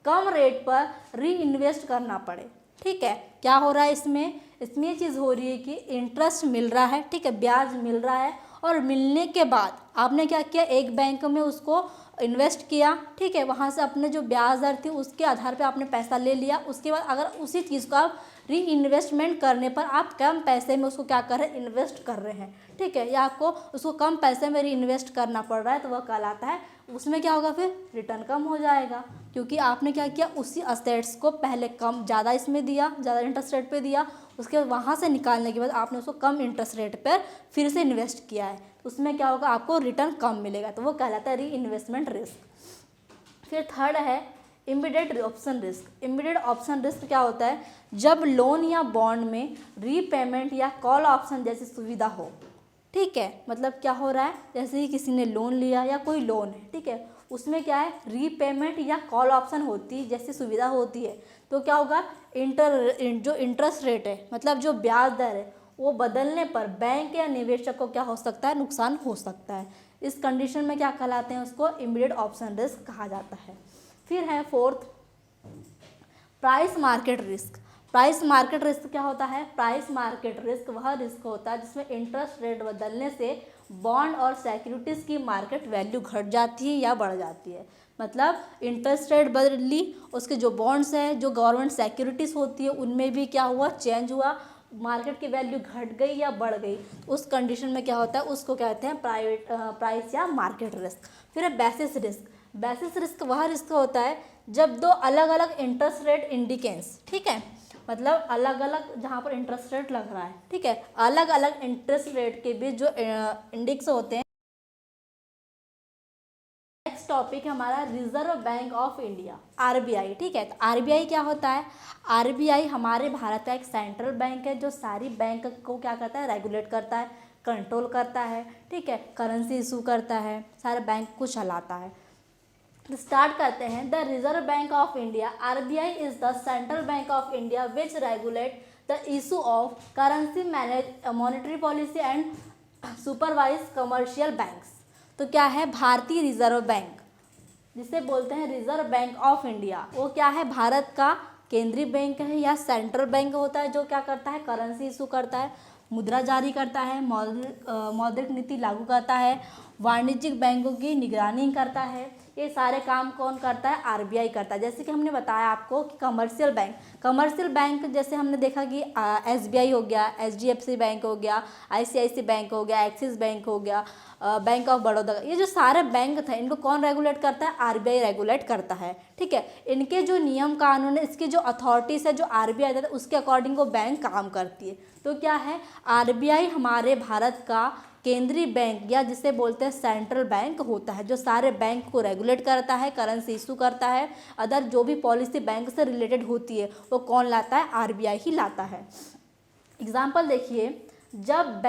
कम रेट पर री इन्वेस्ट करना पड़े, ठीक है। क्या हो रहा है इसमें ये चीज़ हो रही है कि इंटरेस्ट मिल रहा है, ठीक है, ब्याज मिल रहा है, और मिलने के बाद आपने क्या किया, एक बैंक में उसको इन्वेस्ट किया, ठीक है, वहाँ से अपने जो ब्याज दर थी उसके आधार पे आपने पैसा ले लिया, उसके बाद अगर उसी चीज़ को आप री इन्वेस्टमेंट करने पर आप कम पैसे में उसको क्या कर रहे हैं, इन्वेस्ट कर रहे हैं, ठीक है, या आपको उसको कम पैसे में री इन्वेस्ट करना पड़ रहा है, तो वह कहलाता है, उसमें क्या होगा, फिर रिटर्न कम हो जाएगा, क्योंकि आपने क्या किया, उसी असेट्स को पहले कम ज़्यादा इसमें दिया, ज़्यादा इंटरेस्ट रेट पे दिया, उसके बाद वहाँ से निकालने के बाद आपने उसको कम इंटरेस्ट रेट पर फिर से इन्वेस्ट किया है, तो उसमें क्या होगा, आपको रिटर्न कम मिलेगा, तो वो कहलाता है री इन्वेस्टमेंट रिस्क। फिर थर्ड है immediate option risk. Immediate option risk क्या होता है, जब लोन या बॉन्ड में रीपेमेंट या कॉल ऑप्शन जैसी सुविधा हो, ठीक है, मतलब क्या हो रहा है, जैसे कि किसी ने लोन लिया या कोई लोन है, ठीक है, उसमें क्या है, रीपेमेंट या कॉल ऑप्शन होती है, जैसी सुविधा होती है, तो क्या होगा, जो इंटरेस्ट रेट है, मतलब जो ब्याज दर है, वो बदलने पर बैंक या निवेशक को क्या हो सकता है, नुकसान हो सकता है। इस कंडीशन में क्या कहलाते हैं, उसको इमीडिएट ऑप्शन रिस्क कहा जाता है। फिर है fourth price market risk. Price market risk क्या होता है, प्राइस मार्केट रिस्क वह रिस्क होता है जिसमें इंटरेस्ट रेट बदलने से बॉन्ड और सिक्योरिटीज़ की मार्केट वैल्यू घट जाती है या बढ़ जाती है। मतलब इंटरेस्ट रेट बदली, उसके जो बॉन्ड्स हैं, जो गवर्नमेंट सिक्योरिटीज़ होती है, उनमें भी क्या हुआ, चेंज हुआ, मार्केट की वैल्यू घट गई या बढ़ गई, उस कंडीशन में क्या होता है, उसको कहते हैं प्राइस या मार्केट रिस्क। फिर है बेसिस रिस्क। बेसिस रिस्क वह रिस्क होता है जब दो अलग अलग इंटरेस्ट रेट इंडिकेंस, ठीक है, मतलब अलग अलग जहाँ पर इंटरेस्ट रेट लग रहा है, ठीक है, अलग अलग इंटरेस्ट रेट के बीच जो इंडेक्स होते हैं। नेक्स्ट टॉपिक है हमारा reserve bank of India, RBI, ठीक है। तो आरबीआई क्या होता है? आरबीआई हमारे भारत का एक सेंट्रल बैंक है जो सारी बैंक को क्या करता है, रेगुलेट करता है, कंट्रोल करता है, ठीक है, करेंसी इशू करता है, सारे बैंक को चलाता है। स्टार्ट करते हैं। The reserve bank of India, RBI is the central bank of India which regulate the issue of currency, manage monetary policy and supervise commercial banks. तो क्या है? भारतीय रिजर्व बैंक, जिसे बोलते हैं रिजर्व बैंक ऑफ इंडिया, वो क्या है? भारत का केंद्रीय बैंक है या सेंट्रल बैंक होता है जो क्या करता है, करेंसी इशू करता है, मुद्रा जारी करता है, मौद्रिक नीति लागू करता है, वाणिज्यिक बैंकों की निगरानी करता है। ये सारे काम कौन करता है? आरबीआई करता है। जैसे कि हमने बताया आपको कि कमर्शियल बैंक जैसे हमने देखा कि एसबीआई हो गया, एचडीएफसी बैंक हो गया, आईसीआईसी बैंक हो गया, एक्सिस बैंक हो गया, बैंक ऑफ बड़ौदा, ये जो सारे बैंक थे इनको कौन रेगुलेट करता है? आरबीआई रेगुलेट करता है, ठीक है। इनके जो नियम कानून है, इसकी जो अथॉरिटीज़ है, जो आरबीआई देता है, उसके अकॉर्डिंग वो बैंक काम करती है। तो क्या है? आरबीआई हमारे भारत का केंद्रीय बैंक या जिसे बोलते हैं सेंट्रल बैंक होता है, जो सारे बैंक को रेगुलेट करता है, करेंसी इशू करता है, अदर जो भी पॉलिसी बैंक से रिलेटेड होती है वो कौन लाता है? आरबीआई ही लाता है। एग्जाम्पल देखिए, जब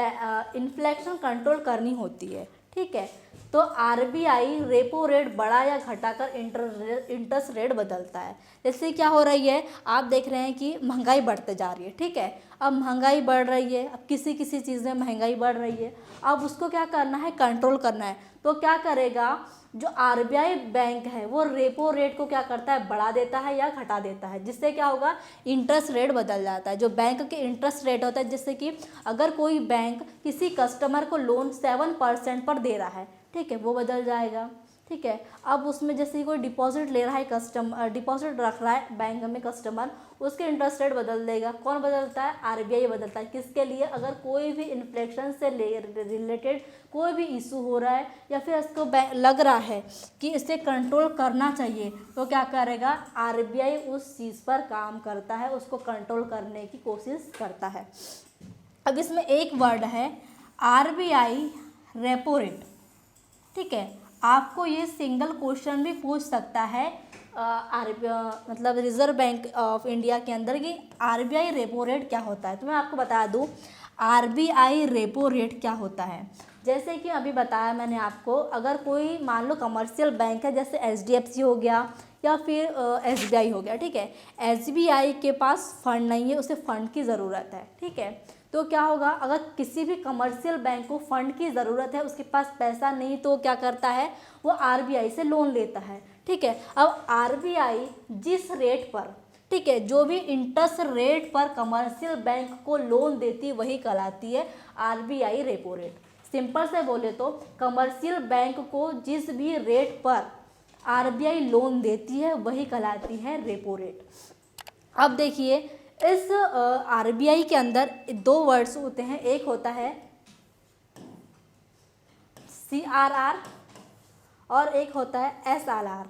इन्फ्लेशन कंट्रोल करनी होती है, ठीक है, तो आरबीआई रेपो रेट बढ़ा या घटाकर इंटरेस्ट रेट बदलता है। जैसे क्या हो रही है, आप देख रहे हैं कि महंगाई बढ़ते जा रही है, ठीक है, अब महंगाई बढ़ रही है, अब किसी किसी चीज़ में महंगाई बढ़ रही है, अब उसको क्या करना है? कंट्रोल करना है। तो क्या करेगा? जो आरबीआई बैंक है वो रेपो रेट को क्या करता है? बढ़ा देता है या घटा देता है, जिससे क्या होगा? इंटरेस्ट रेट बदल जाता है। जो बैंक के इंटरेस्ट रेट होता है, जिससे कि अगर कोई बैंक किसी कस्टमर को लोन 7% पर दे रहा है, ठीक है, वो बदल जाएगा, ठीक है। अब उसमें जैसे कोई डिपॉजिट ले रहा है, कस्टमर डिपॉजिट रख रहा है बैंक में कस्टमर, उसके इंटरेस्ट रेट बदल देगा। कौन बदलता है? आरबीआई बदलता है। किसके लिए? अगर कोई भी इन्फ्लेशन से रिलेटेड कोई भी इशू हो रहा है या फिर इसको लग रहा है कि इसे कंट्रोल करना चाहिए, तो क्या करेगा? आरबीआई उस चीज़ पर काम करता है, उसको कंट्रोल करने की कोशिश करता है। अब इसमें एक वर्ड है आरबीआई रेपो रेट, ठीक है। आपको ये सिंगल क्वेश्चन भी पूछ सकता है मतलब रिजर्व बैंक ऑफ इंडिया के अंदर कि आरबीआई रेपो रेट क्या होता है। तो मैं आपको बता दूं आरबीआई रेपो रेट क्या होता है। जैसे कि अभी बताया मैंने आपको, अगर कोई मान लो कमर्शियल बैंक है, जैसे एचडीएफसी हो गया या फिर एसबीआई हो गया, ठीक है, एसबीआई के पास फंड नहीं है, उसे फंड की ज़रूरत है, ठीक है, तो क्या होगा? अगर किसी भी कमर्शियल बैंक को फंड की ज़रूरत है, उसके पास पैसा नहीं, तो क्या करता है? वो आरबीआई से लोन लेता है, ठीक है। अब आरबीआई जिस रेट पर, ठीक है, जो भी इंटरेस्ट रेट पर कमर्शियल बैंक को लोन देती वही कहलाती है आरबीआई रेपो रेट। सिंपल से बोले तो कमर्शियल बैंक को जिस भी रेट पर आरबीआई लोन देती है वही कहलाती है रेपो रेट। अब देखिए, इस आरबीआई के अंदर दो वर्ड्स होते हैं, एक होता है सीआरआर और एक होता है एसआरआर,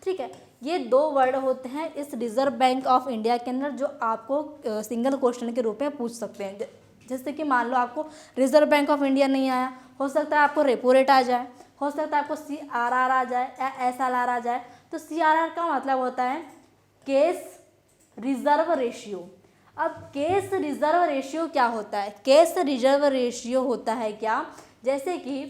ठीक है। ये दो वर्ड होते हैं इस रिजर्व बैंक ऑफ इंडिया के अंदर जो आपको सिंगल क्वेश्चन के रूप में पूछ सकते हैं। जैसे कि मान लो आपको रिजर्व बैंक ऑफ इंडिया नहीं आया, हो सकता है आपको रेपो रेट आ जाए, हो सकता है आपको सीआरआर आ जाए या एसआरआर आ जाए। तो सीआरआर का मतलब होता है केस रिजर्व रेशियो। अब केस रिजर्व रेशियो क्या होता है? केस रिजर्व रेशियो होता है क्या? जैसे कि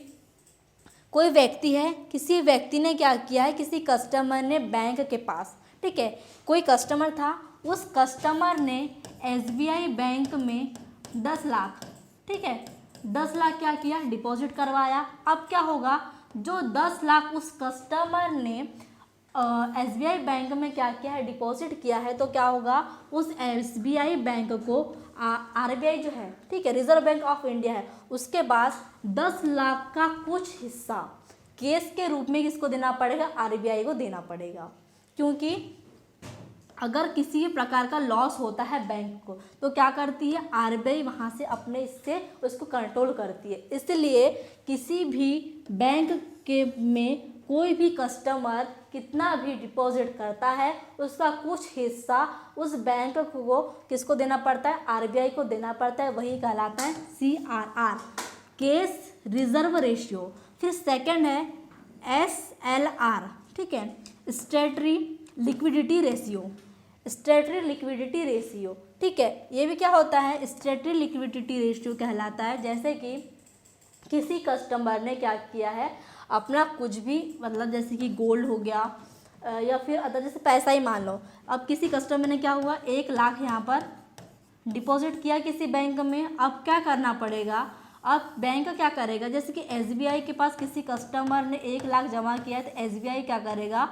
कोई व्यक्ति है, किसी व्यक्ति ने क्या किया है, किसी कस्टमर ने बैंक के पास, ठीक है, कोई कस्टमर था, उस कस्टमर ने एसबीआई बैंक में 10 लाख, ठीक है, 10 लाख क्या किया? डिपॉजिट करवाया। अब क्या होगा? जो 10 लाख उस कस्टमर ने एसबीआई बैंक में क्या किया है? डिपॉजिट किया है, तो क्या होगा? उस एसबीआई बैंक को आरबीआई जो है, ठीक है, रिजर्व बैंक ऑफ इंडिया है, उसके पास 10 लाख का कुछ हिस्सा केस के रूप में किसको देना पड़ेगा? आरबीआई को देना पड़ेगा, क्योंकि अगर किसी भी प्रकार का लॉस होता है बैंक को तो क्या करती है, आरबीआई वहाँ से अपने इससे उसको कंट्रोल करती है। इसलिए किसी भी बैंक के में कोई भी कस्टमर कितना भी डिपॉजिट करता है उसका कुछ हिस्सा उस बैंक को किसको देना पड़ता है, आरबीआई को देना पड़ता है। वही कहलाता है CRR, केस रिजर्व रेशियो। फिर सेकंड है SLR, ठीक है, स्टेटरी लिक्विडिटी रेशियो। स्टेटरी लिक्विडिटी रेशियो, ठीक है, ये भी क्या होता है, स्टेटरी लिक्विडिटी रेशियो कहलाता है। जैसे कि किसी कस्टमर ने क्या किया है, अपना कुछ भी मतलब जैसे कि गोल्ड हो गया या फिर अदर जैसे पैसा ही मान लो। अब किसी कस्टमर ने क्या हुआ, 1 लाख यहाँ पर डिपॉजिट किया किसी बैंक में। अब क्या करना पड़ेगा, अब बैंक क्या करेगा, जैसे कि SBI के पास किसी कस्टमर ने 1 लाख जमा किया है तो SBI क्या करेगा,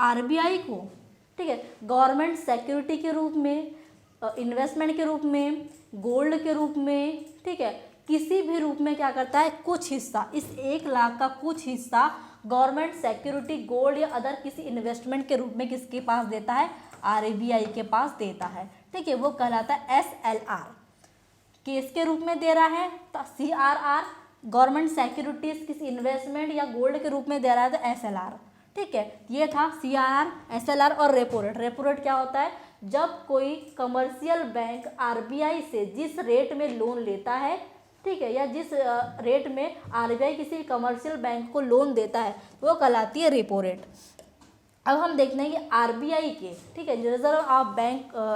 आरबीआई को, ठीक है, गवर्नमेंट सिक्योरिटी के रूप में, इन्वेस्टमेंट के रूप में, गोल्ड के रूप में, ठीक है, किसी भी रूप में क्या करता है, कुछ हिस्सा, इस 1 लाख का कुछ हिस्सा गवर्नमेंट सिक्योरिटी, गोल्ड या अदर किसी इन्वेस्टमेंट के रूप में किसके पास देता है, आरबीआई के पास देता है, ठीक है, वो कहलाता है SLR। केस के रूप में दे रहा है तो CRR, गवर्नमेंट सिक्योरिटीज किसी इन्वेस्टमेंट या गोल्ड के रूप में दे रहा है तो SLR, ठीक है। ये था CRR, SLR और रेपो रेट। रेपो रेट क्या होता है, जब कोई कमर्शियल बैंक आरबीआई से जिस रेट में लोन लेता है, ठीक है, या जिस रेट में आरबीआई किसी कमर्शियल बैंक को लोन देता है वो कहलाती है रेपो रेट। अब हम देखते हैं कि आरबीआई के, ठीक है,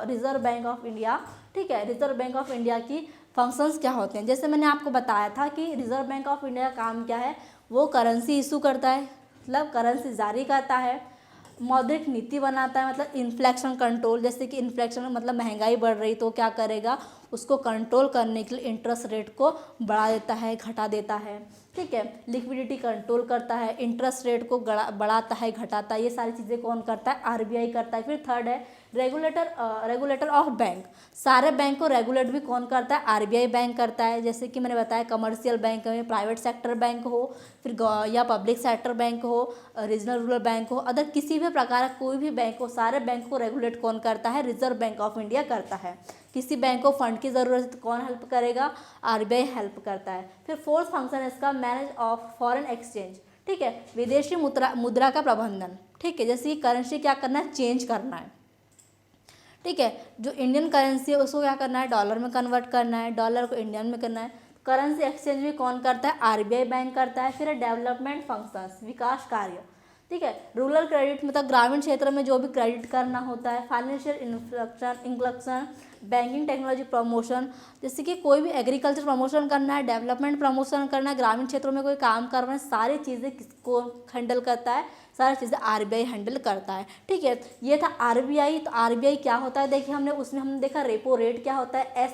रिजर्व बैंक ऑफ इंडिया, ठीक है, रिजर्व बैंक ऑफ इंडिया की फंक्शंस क्या होते हैं। जैसे मैंने आपको बताया था कि रिजर्व बैंक ऑफ इंडिया का काम क्या है, वो करेंसी इशू करता है, मतलब करेंसी जारी करता है, मौद्रिक नीति बनाता है, मतलब इन्फ्लेशन कंट्रोल, जैसे कि इन्फ्लेशन मतलब महंगाई बढ़ रही तो क्या करेगा, उसको कंट्रोल करने के लिए इंटरेस्ट रेट को बढ़ा देता है, घटा देता है, ठीक है, लिक्विडिटी कंट्रोल करता है, इंटरेस्ट रेट को बढ़ाता है, घटाता है, ये सारी चीज़ें कौन करता है, आरबीआई करता है। फिर थर्ड है रेगुलेटर ऑफ बैंक, सारे बैंक को रेगुलेट भी कौन करता है, आरबीआई बैंक करता है। जैसे कि मैंने बताया कमर्शियल बैंक में, प्राइवेट सेक्टर बैंक हो, फिर या पब्लिक सेक्टर बैंक हो, रीजनल रूरल बैंक हो, अदर किसी भी प्रकार का कोई भी बैंक हो, सारे बैंक को रेगुलेट कौन करता है, रिजर्व बैंक ऑफ इंडिया करता है। किसी बैंक को फंड की ज़रूरत है तो कौन हेल्प करेगा, आरबीआई हेल्प करता है। फिर फोर्थ फंक्शन है इसका मैनेज ऑफ फॉरेन एक्सचेंज, ठीक है, विदेशी मुद्रा का प्रबंधन, ठीक है, जैसे कि करेंसी क्या करना है, चेंज करना है, ठीक है, जो इंडियन करेंसी है उसको क्या करना है, डॉलर में कन्वर्ट करना है, डॉलर को इंडियन में करना है। करेंसी एक्सचेंज भी कौन करता है, आरबीआई बैंक करता है। फिर डेवलपमेंट फंक्शंस, विकास कार्य, ठीक है, रूरल क्रेडिट मतलब ग्रामीण क्षेत्र में जो भी क्रेडिट करना होता है, फाइनेंशियल इंक्लक्शन, बैंकिंग टेक्नोलॉजी प्रमोशन, जैसे कि कोई भी एग्रीकल्चर प्रमोशन करना है, डेवलपमेंट प्रमोशन करना है, ग्रामीण क्षेत्रों में कोई काम करना है, सारी चीज़ें किसको हैंडल करता है, सारी चीज़ें आरबीआई हैंडल करता है, ठीक है। ये था आरबीआई। तो आरबीआई क्या होता है, देखिए हमने देखा रेपो रेट क्या होता है,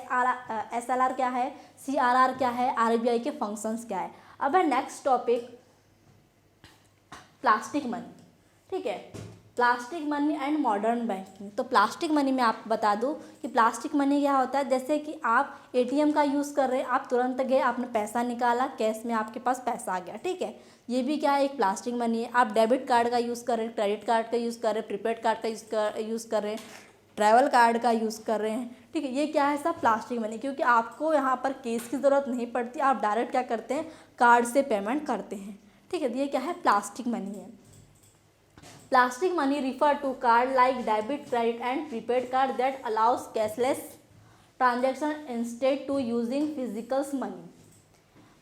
SLR क्या है, CRR क्या है, आरबीआई के फंक्शंस क्या है। अब है नेक्स्ट टॉपिक प्लास्टिक मनी, ठीक है, plastic money and modern banking. तो प्लास्टिक मनी में आपको बता दूं कि प्लास्टिक मनी क्या होता है, जैसे कि आप एटीएम का यूज़ कर रहे हैं, आप तुरंत गए, आपने पैसा निकाला, कैश में आपके पास पैसा आ गया, ठीक है, ये भी क्या है, एक प्लास्टिक मनी है। आप डेबिट कार्ड का यूज़ कर रहे हैं, क्रेडिट कार्ड का यूज़ कर रहे हैं, प्रीपेड कार्ड का यूज़ कर रहे हैं, ट्रैवल कार्ड का यूज़ कर रहे हैं, ठीक है, ये क्या है, सब प्लास्टिक मनी, क्योंकि आपको यहाँ पर कैश की ज़रूरत नहीं पड़ती, आप डायरेक्ट क्या करते हैं, कार्ड से पेमेंट करते हैं, ठीक है, ये क्या है, प्लास्टिक मनी है। Plastic money refer to card like debit, credit and prepaid card that allows cashless transaction instead to using physical money.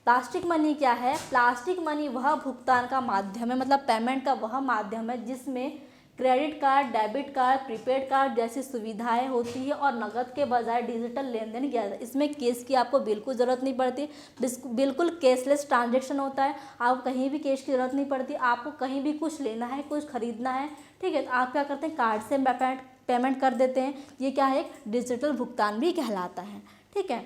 Plastic money क्या है, प्लास्टिक मनी वह भुगतान का माध्यम है, मतलब पेमेंट का वह माध्यम है जिसमें credit card, debit card, prepaid card जैसी सुविधाएं होती है और नकद के बजाय डिजिटल लेन देन किया जाता है। इसमें कैश की आपको बिल्कुल ज़रूरत नहीं पड़ती, बिल्कुल कैशलेस ट्रांजैक्शन होता है, आपको कहीं भी कैश की ज़रूरत नहीं पड़ती। आपको कहीं भी कुछ लेना है, कुछ खरीदना है, ठीक है, तो आप क्या करते हैं, कार्ड से पेमेंट कर देते हैं। ये क्या है, एक डिजिटल भुगतान भी कहलाता है, ठीक है।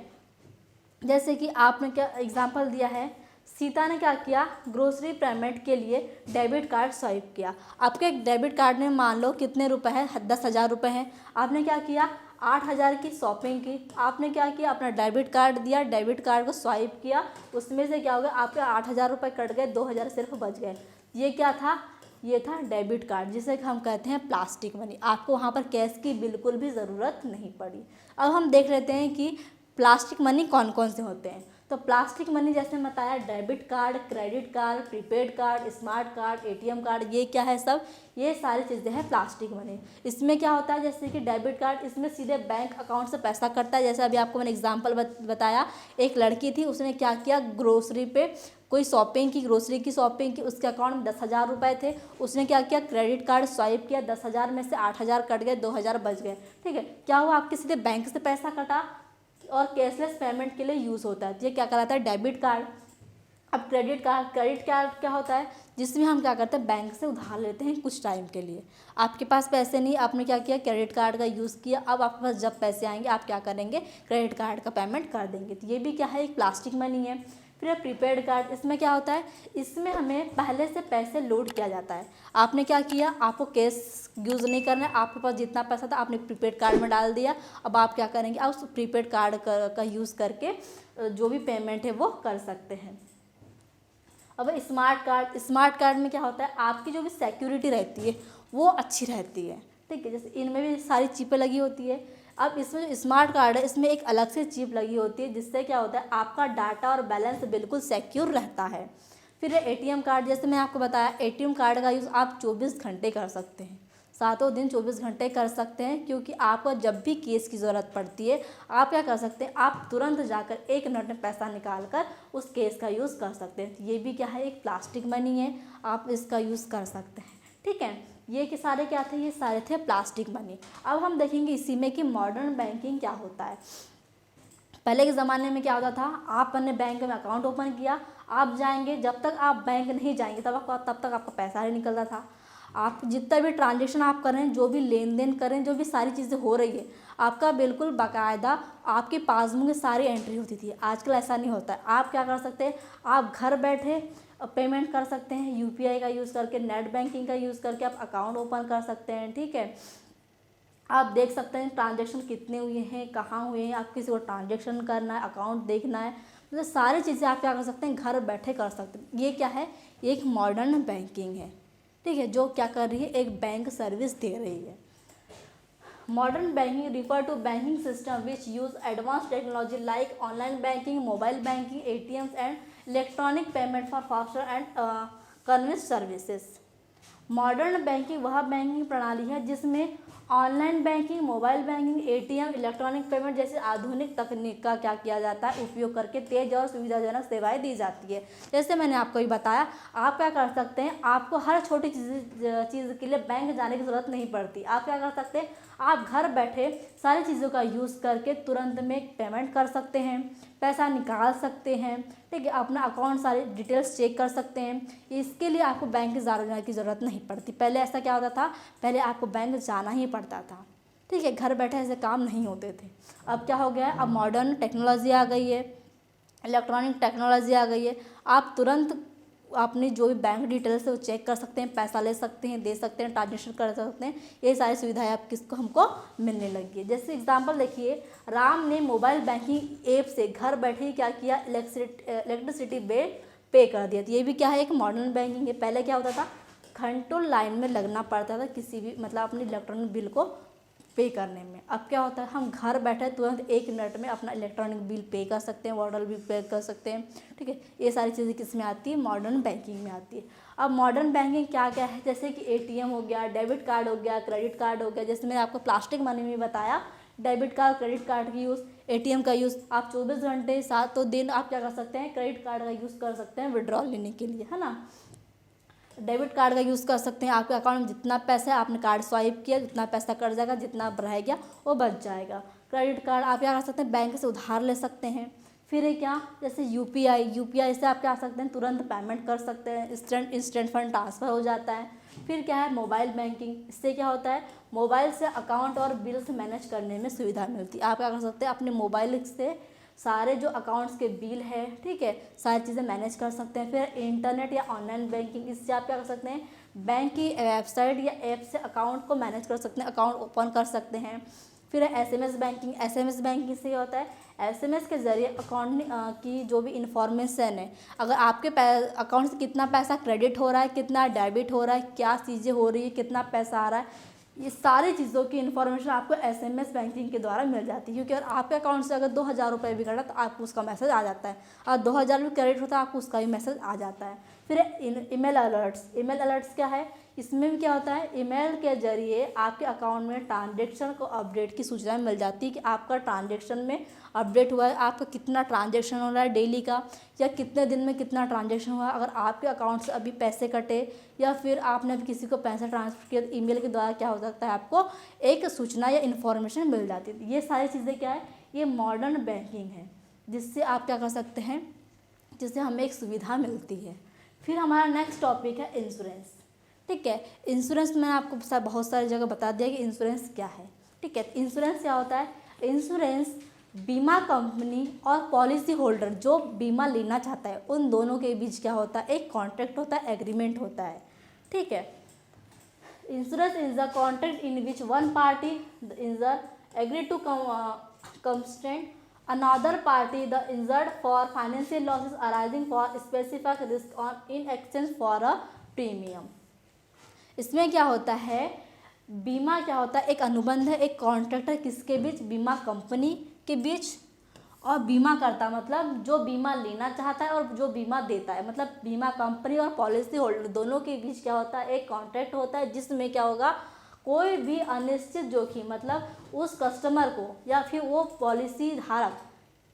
जैसे कि आपने क्या एग्जाम्पल दिया है, सीता ने क्या किया, ग्रोसरी पेमेंट के लिए डेबिट कार्ड स्वाइप किया। आपके डेबिट कार्ड में मान लो कितने रुपए हैं, 10,000 रुपये हैं, आपने क्या किया, 8,000 की शॉपिंग की, आपने क्या किया, अपना डेबिट कार्ड दिया, डेबिट कार्ड को स्वाइप किया, उसमें से क्या हो गया, आपके 8,000 रुपये कट गए, 2,000 सिर्फ बच गए। ये क्या था, ये था डेबिट कार्ड, जिसे हम कहते हैं प्लास्टिक मनी। आपको वहाँ पर कैश की बिल्कुल भी ज़रूरत नहीं पड़ी। अब हम देख लेते हैं कि प्लास्टिक मनी कौन कौन से होते हैं। तो प्लास्टिक मनी जैसे बताया, debit card, credit card, prepaid card, smart card, ATM card, ये क्या है सब, ये सारी चीज़ें हैं प्लास्टिक मनी। इसमें क्या होता है, जैसे कि डेबिट कार्ड, इसमें सीधे बैंक अकाउंट से पैसा कटता है। जैसे अभी आपको मैंने एग्जांपल बताया, एक लड़की थी, उसने क्या किया, ग्रोसरी पे कोई शॉपिंग की, ग्रोसरी की शॉपिंग की, उसके अकाउंट में 10,000 रुपये थे। उसने क्या किया, क्रेडिट कार्ड स्वाइप किया, 10,000 में से 8,000 कट गए, 2,000 बच गए। ठीक है, क्या हुआ, आपके सीधे बैंक से पैसा कटा और कैशलेस पेमेंट के लिए यूज़ होता है। ये क्या कहलाता है, डेबिट कार्ड। अब क्रेडिट कार्ड क्या होता है, जिसमें हम क्या करते हैं, बैंक से उधार लेते हैं कुछ टाइम के लिए। आपके पास पैसे नहीं, आपने क्या किया, क्रेडिट कार्ड का यूज़ किया। अब आपके पास जब पैसे आएंगे, आप क्या करेंगे, क्रेडिट कार्ड का पेमेंट कर देंगे। तो ये भी क्या है, एक प्लास्टिक मनी है। फिर प्रीपेड कार्ड, इसमें क्या होता है, इसमें हमें पहले से पैसे लोड किया जाता है। आपने क्या किया, आपको कैश यूज़ नहीं करना है, आपके पास जितना पैसा था आपने प्रीपेड कार्ड में डाल दिया। अब आप क्या करेंगे, आप उस प्रीपेड कार्ड का यूज़ करके जो भी पेमेंट है वो कर सकते हैं। अब स्मार्ट कार्ड में क्या होता है, आपकी जो भी सिक्योरिटी रहती है वो अच्छी रहती है। ठीक है, जैसे इनमें भी सारी चिपें लगी होती है। अब इसमें जो स्मार्ट कार्ड है, इसमें एक अलग से चिप लगी होती है, जिससे क्या होता है, आपका डाटा और बैलेंस बिल्कुल सिक्योर रहता है। फिर एटीएम कार्ड, जैसे मैं आपको बताया, एटीएम कार्ड का यूज़ आप 24 घंटे कर सकते हैं, सातों दिन 24 घंटे कर सकते हैं, क्योंकि आपको जब भी केस की ज़रूरत पड़ती है, आप क्या कर सकते हैं, आप तुरंत जाकर 1 मिनट में पैसा निकाल कर उस केस का यूज़ कर सकते हैं। ये भी क्या है, एक प्लास्टिक मनी है, आप इसका यूज़ कर सकते हैं। ठीक है, ये कि सारे क्या थे, ये सारे थे प्लास्टिक मनी। अब हम देखेंगे इसी में कि मॉडर्न बैंकिंग क्या होता है। पहले के ज़माने में क्या होता था, आपने बैंक में अकाउंट ओपन किया, आप जाएंगे, जब तक आप बैंक नहीं जाएंगे तब तक आपका पैसा नहीं निकलता था। आप जितना भी ट्रांजेक्शन आप कर रहे हैं, जो भी लेन देन करें, जो भी सारी चीज़ें हो रही है, आपका बिल्कुल बाकायदा आपके पासबुक में सारी एंट्री होती थी। आजकल ऐसा नहीं होता है। आप क्या कर सकते हैं, आप घर बैठे पेमेंट कर सकते हैं, यूपीआई का यूज़ करके, नेट बैंकिंग का यूज़ करके आप अकाउंट ओपन कर सकते हैं। ठीक है, आप देख सकते हैं ट्रांजेक्शन कितने हुए हैं, कहाँ हुए हैं, आप किसी को ट्रांजेक्शन करना है, अकाउंट देखना है, मतलब सारी चीज़ें आप क्या कर सकते हैं, घर बैठे कर सकते हैं। ये क्या है, ये एक मॉडर्न बैंकिंग है। ठीक है, जो क्या कर रही है, एक बैंक सर्विस दे रही है। Modern banking refer to banking system which use advance technology like online banking, mobile banking, ATMs and electronic payment for faster and convenient services. Modern banking वह बैंकिंग प्रणाली है जिसमें online banking, mobile banking, ATM, electronic payment जैसे आधुनिक तकनीक का क्या किया जाता है, उपयोग करके तेज और सुविधाजनक सेवाएं दी जाती है। जैसे मैंने आपको ही बताया, आप क्या कर सकते हैं, आपको हर छोटी चीज़ के लिए बैंक जाने की ज़रूरत नहीं पड़ती। आप क्या कर सकते हैं, आप घर बैठे सारी चीज़ों का यूज़ करके तुरंत में पेमेंट कर सकते हैं, पैसा निकाल सकते हैं। ठीक है, अपना अकाउंट सारी डिटेल्स चेक कर सकते हैं। इसके लिए आपको बैंक जाने की ज़रूरत नहीं पड़ती। पहले ऐसा क्या होता था, पहले आपको बैंक जाना ही पड़ता था। ठीक है, घर बैठे ऐसे काम नहीं होते थे। अब क्या हो गया है, अब मॉडर्न टेक्नोलॉजी आ गई है, इलेक्ट्रॉनिक टेक्नोलॉजी आ गई है। आप तुरंत अपनी जो भी बैंक डिटेल्स है वो चेक कर सकते हैं, पैसा ले सकते हैं, दे सकते हैं, ट्रांजेक्शन कर सकते हैं। ये सारी सुविधाएं आप किसको हमको मिलने लगी है। जैसे एग्जांपल देखिए, राम ने मोबाइल बैंकिंग ऐप से घर बैठे ही क्या किया, इलेक्ट्रिसिटी बिल पे कर दिया। तो ये भी क्या है, एक मॉडर्न बैंकिंग है। पहले क्या होता था, घंटों लाइन में लगना पड़ता था किसी भी मतलब अपने इलेक्ट्रॉनिक बिल को पे करने में। अब क्या होता है, हम घर बैठे तुरंत 1 मिनट में अपना इलेक्ट्रॉनिक बिल पे कर सकते हैं, वाटर बिल पे कर सकते हैं। ठीक है, ये सारी चीज़ें किस में आती है, मॉडर्न बैंकिंग में आती है। अब मॉडर्न बैंकिंग क्या क्या है, जैसे कि एटीएम हो गया, डेबिट कार्ड हो गया, क्रेडिट कार्ड हो गया। जैसे मैंने आपको प्लास्टिक मनी में बताया, डेबिट कार्ड, क्रेडिट कार्ड की यूज़, एटीएम का यूज़, आप 24 घंटे 7 दिन आप क्या कर सकते हैं, क्रेडिट कार्ड का यूज़ कर सकते हैं विड्रॉल लेने के लिए, है ना। डेबिट कार्ड का यूज़ कर सकते हैं, आपके अकाउंट में जितना पैसा है आपने कार्ड स्वाइप किया, जितना पैसा कट जाएगा, जितना रह गया वो बच जाएगा। क्रेडिट कार्ड आप क्या कर सकते हैं, बैंक से उधार ले सकते हैं। फिर है क्या, जैसे यूपीआई से आप क्या कर सकते हैं, तुरंत पेमेंट कर सकते हैं, इंस्टेंट फंड ट्रांसफ़र हो जाता है। फिर क्या है, मोबाइल बैंकिंग, इससे क्या होता है, मोबाइल से अकाउंट और बिल्स मैनेज करने में सुविधा मिलती है। आप क्या कर सकते हैं, अपने मोबाइल से सारे जो अकाउंट्स के बिल है, ठीक है, सारी चीज़ें मैनेज कर सकते हैं। फिर इंटरनेट या ऑनलाइन बैंकिंग, इससे आप क्या कर सकते हैं, बैंक की वेबसाइट या ऐप से अकाउंट को मैनेज कर सकते हैं, अकाउंट ओपन कर सकते हैं। फिर एसएमएस बैंकिंग से क्या होता है, एसएमएस के ज़रिए अकाउंट की जो भी इंफॉर्मेशन है, अगर आपके अकाउंट से कितना पैसा क्रेडिट हो रहा है, कितना डेबिट हो रहा है, क्या चीज़ें हो रही है, कितना पैसा आ रहा है, ये सारी चीज़ों की इन्फॉर्मेशन आपको एसएमएस बैंकिंग के द्वारा मिल जाती है। क्योंकि अगर आपके अकाउंट से अगर 2000 रुपये भी कटा तो आपको उसका मैसेज आ जाता है, और 2000 भी क्रेडिट होता है आपको उसका भी मैसेज आ जाता है। फिर ईमेल अलर्ट्स। ईमेल अलर्ट्स क्या है, इसमें भी क्या होता है, ईमेल के जरिए आपके अकाउंट में ट्रांजेक्शन को अपडेट की सूचना मिल जाती है कि आपका ट्रांजेक्शन में अपडेट हुआ है, आपका कितना ट्रांजेक्शन हो रहा है डेली का, या कितने दिन में कितना ट्रांजेक्शन हुआ है। अगर आपके अकाउंट से अभी पैसे कटे या फिर आपने अभी किसी को पैसा ट्रांसफर किया तो ईमेल के द्वारा क्या हो सकता है, आपको एक सूचना या इन्फॉर्मेशन मिल जाती है। ये सारी चीज़ें क्या है, ये मॉडर्न बैंकिंग है, जिससे आप क्या कर सकते हैं, जिससे हमें एक सुविधा मिलती है। फिर हमारा नेक्स्ट टॉपिक है इंश्योरेंस। ठीक है, इंश्योरेंस मैंने आपको बहुत सारी जगह बता दिया कि इंश्योरेंस क्या है। ठीक है, इंश्योरेंस क्या होता है, इंश्योरेंस बीमा कंपनी और पॉलिसी होल्डर जो बीमा लेना चाहता है उन दोनों के बीच क्या होता है, एक कॉन्ट्रैक्ट होता है, एग्रीमेंट होता है। ठीक है, insurance is the contract in which one party injured agree to constant another party the injured for financial losses arising for specific risk on in exchange for a premium। इसमें क्या होता है, बीमा क्या होता है, एक अनुबंध है, एक कॉन्ट्रैक्ट है, किसके बीच, बीमा कंपनी के बीच और बीमा करता, मतलब जो बीमा लेना चाहता है और जो बीमा देता है, मतलब बीमा कंपनी और पॉलिसी होल्डर दोनों के बीच क्या होता है, एक कॉन्ट्रैक्ट होता है, जिसमें क्या होगा, कोई भी अनिश्चित जोखिम, मतलब उस कस्टमर को या फिर वो पॉलिसी धारक,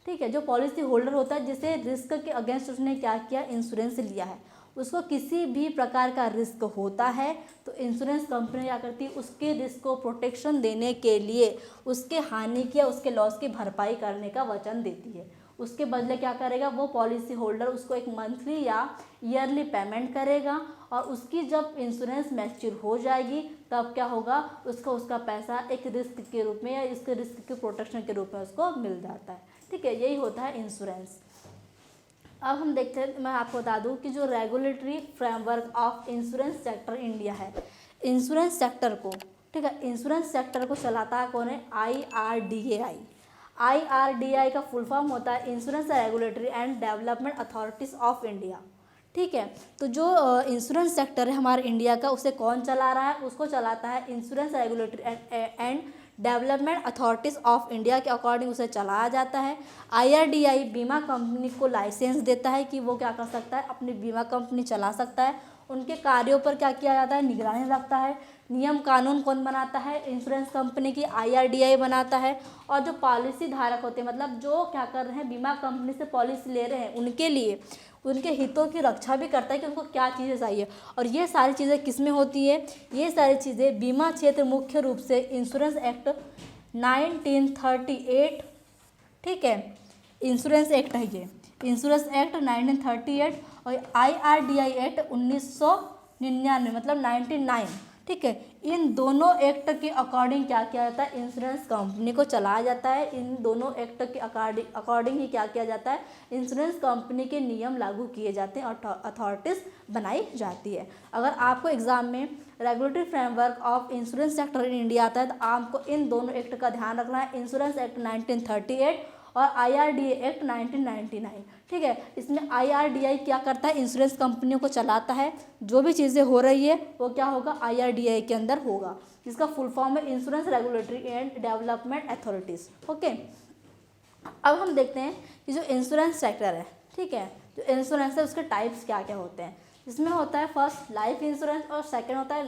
ठीक है, जो पॉलिसी होल्डर होता है, जिसे रिस्क के अगेंस्ट उसने क्या किया, इंश्योरेंस लिया है, उसको किसी भी प्रकार का रिस्क होता है तो इंश्योरेंस कंपनी क्या करती है, उसके रिस्क को प्रोटेक्शन देने के लिए उसके हानि की या उसके लॉस की भरपाई करने का वचन देती है। उसके बदले क्या करेगा, वो पॉलिसी होल्डर उसको एक मंथली या ईयरली पेमेंट करेगा, और उसकी जब इंश्योरेंस मैच्योर हो जाएगी तब क्या होगा, उसको उसका पैसा एक रिस्क के रूप में या इसके रिस्क के प्रोटेक्शन के रूप में उसको मिल जाता है। ठीक है, यही होता है इंश्योरेंस। अब हम देखते हैं, मैं आपको बता दूं कि जो regulatory framework of insurance sector India है, इंश्योरेंस सेक्टर को, ठीक है, इंश्योरेंस सेक्टर को चलाता है कौन है, IRDAI। IRDAI का फुल फॉर्म होता है insurance regulatory and development authorities of India. ठीक है, तो जो इंश्योरेंस सेक्टर है हमारे इंडिया का, उसे कौन चला रहा है, उसको चलाता है insurance regulatory and development authorities of India के अकॉर्डिंग उसे चलाया जाता है। IRDAI बीमा कंपनी को लाइसेंस देता है कि वो क्या कर सकता है, अपनी बीमा कंपनी चला सकता है। उनके कार्यों पर क्या किया जाता है, निगरानी रखता है। नियम कानून कौन बनाता है, इंश्योरेंस कंपनी की IRDAI बनाता है। और जो पॉलिसी धारक होते हैं, मतलब जो क्या कर रहे हैं, बीमा कंपनी से पॉलिसी ले रहे हैं, उनके लिए उनके हितों की रक्षा भी करता है कि उनको क्या चीज़ें चाहिए। और ये सारी चीज़ें किस में होती है, ये सारी चीज़ें बीमा क्षेत्र मुख्य रूप से इंश्योरेंस एक्ट 1938, ठीक है, इंश्योरेंस एक्ट है ये, इंश्योरेंस एक्ट 1938 और IRDAI एक्ट 1999 मतलब 99, ठीक है, इन दोनों एक्ट के अकॉर्डिंग क्या किया जाता है, इंश्योरेंस कंपनी को चलाया जाता है। इन दोनों एक्ट के अकॉर्डिंग ही क्या किया जाता है, इंश्योरेंस कंपनी के नियम लागू किए जाते हैं और अथॉरिटीज़ बनाई जाती है। अगर आपको एग्जाम में regulatory framework of insurance sector in India आता है तो आपको इन दोनों एक्ट का ध्यान रखना है, इंश्योरेंस एक्ट 1938 और IRDAI एक्ट 1999। ठीक है, इसमें IRDAI क्या करता है, इंश्योरेंस कंपनियों को चलाता है। जो भी चीज़ें हो रही है वो क्या होगा, IRDAI के अंदर होगा, जिसका फुल फॉर्म है insurance regulatory and development authorities. Okay, अब हम देखते हैं कि जो इंश्योरेंस सेक्टर है, ठीक है, जो इंश्योरेंस है उसके टाइप्स क्या क्या होते हैं। इसमें होता है फर्स्ट लाइफ इंश्योरेंस, और सेकंड होता है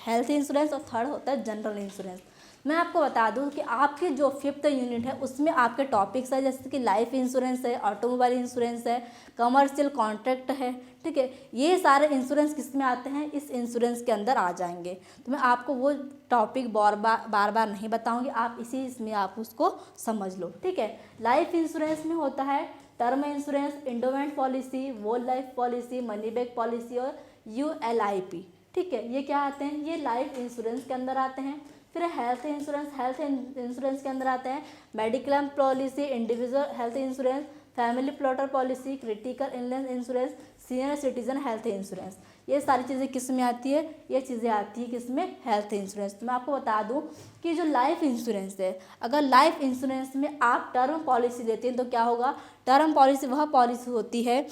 हेल्थ इंश्योरेंस, और थर्ड होता है जनरल इंश्योरेंस। मैं आपको बता दूं कि आपकी जो 5th यूनिट है उसमें आपके टॉपिक्स है, जैसे कि लाइफ इंश्योरेंस है, ऑटोमोबाइल इंश्योरेंस है, कमर्शियल कॉन्ट्रैक्ट है। ठीक है, ये सारे इंश्योरेंस किस में आते हैं, इस इंश्योरेंस के अंदर आ जाएंगे। तो मैं आपको वो टॉपिक बार बार नहीं बताऊंगी, आप इसी इसमें आप उसको समझ लो। ठीक है, लाइफ इंश्योरेंस में होता है term insurance, endowment policy, whole life policy, money back policy और ULIP। ठीक है, ये क्या आते हैं, ये लाइफ इंश्योरेंस के अंदर आते हैं। फिर हेल्थ इंश्योरेंस, हेल्थ इंश्योरेंस के अंदर आते हैं mediclaim policy, individual health insurance, family plotter policy, critical illness insurance, senior citizen health insurance. ये सारी चीज़ें किस में आती है? ये चीज़ें आती है किस में? Health insurance. तो मैं आपको बता दूं कि जो लाइफ इंश्योरेंस है, अगर लाइफ इंश्योरेंस में आप टर्म पॉलिसी लेते हैं तो क्या होगा? टर्म पॉलिसी वह पॉलिसी होती है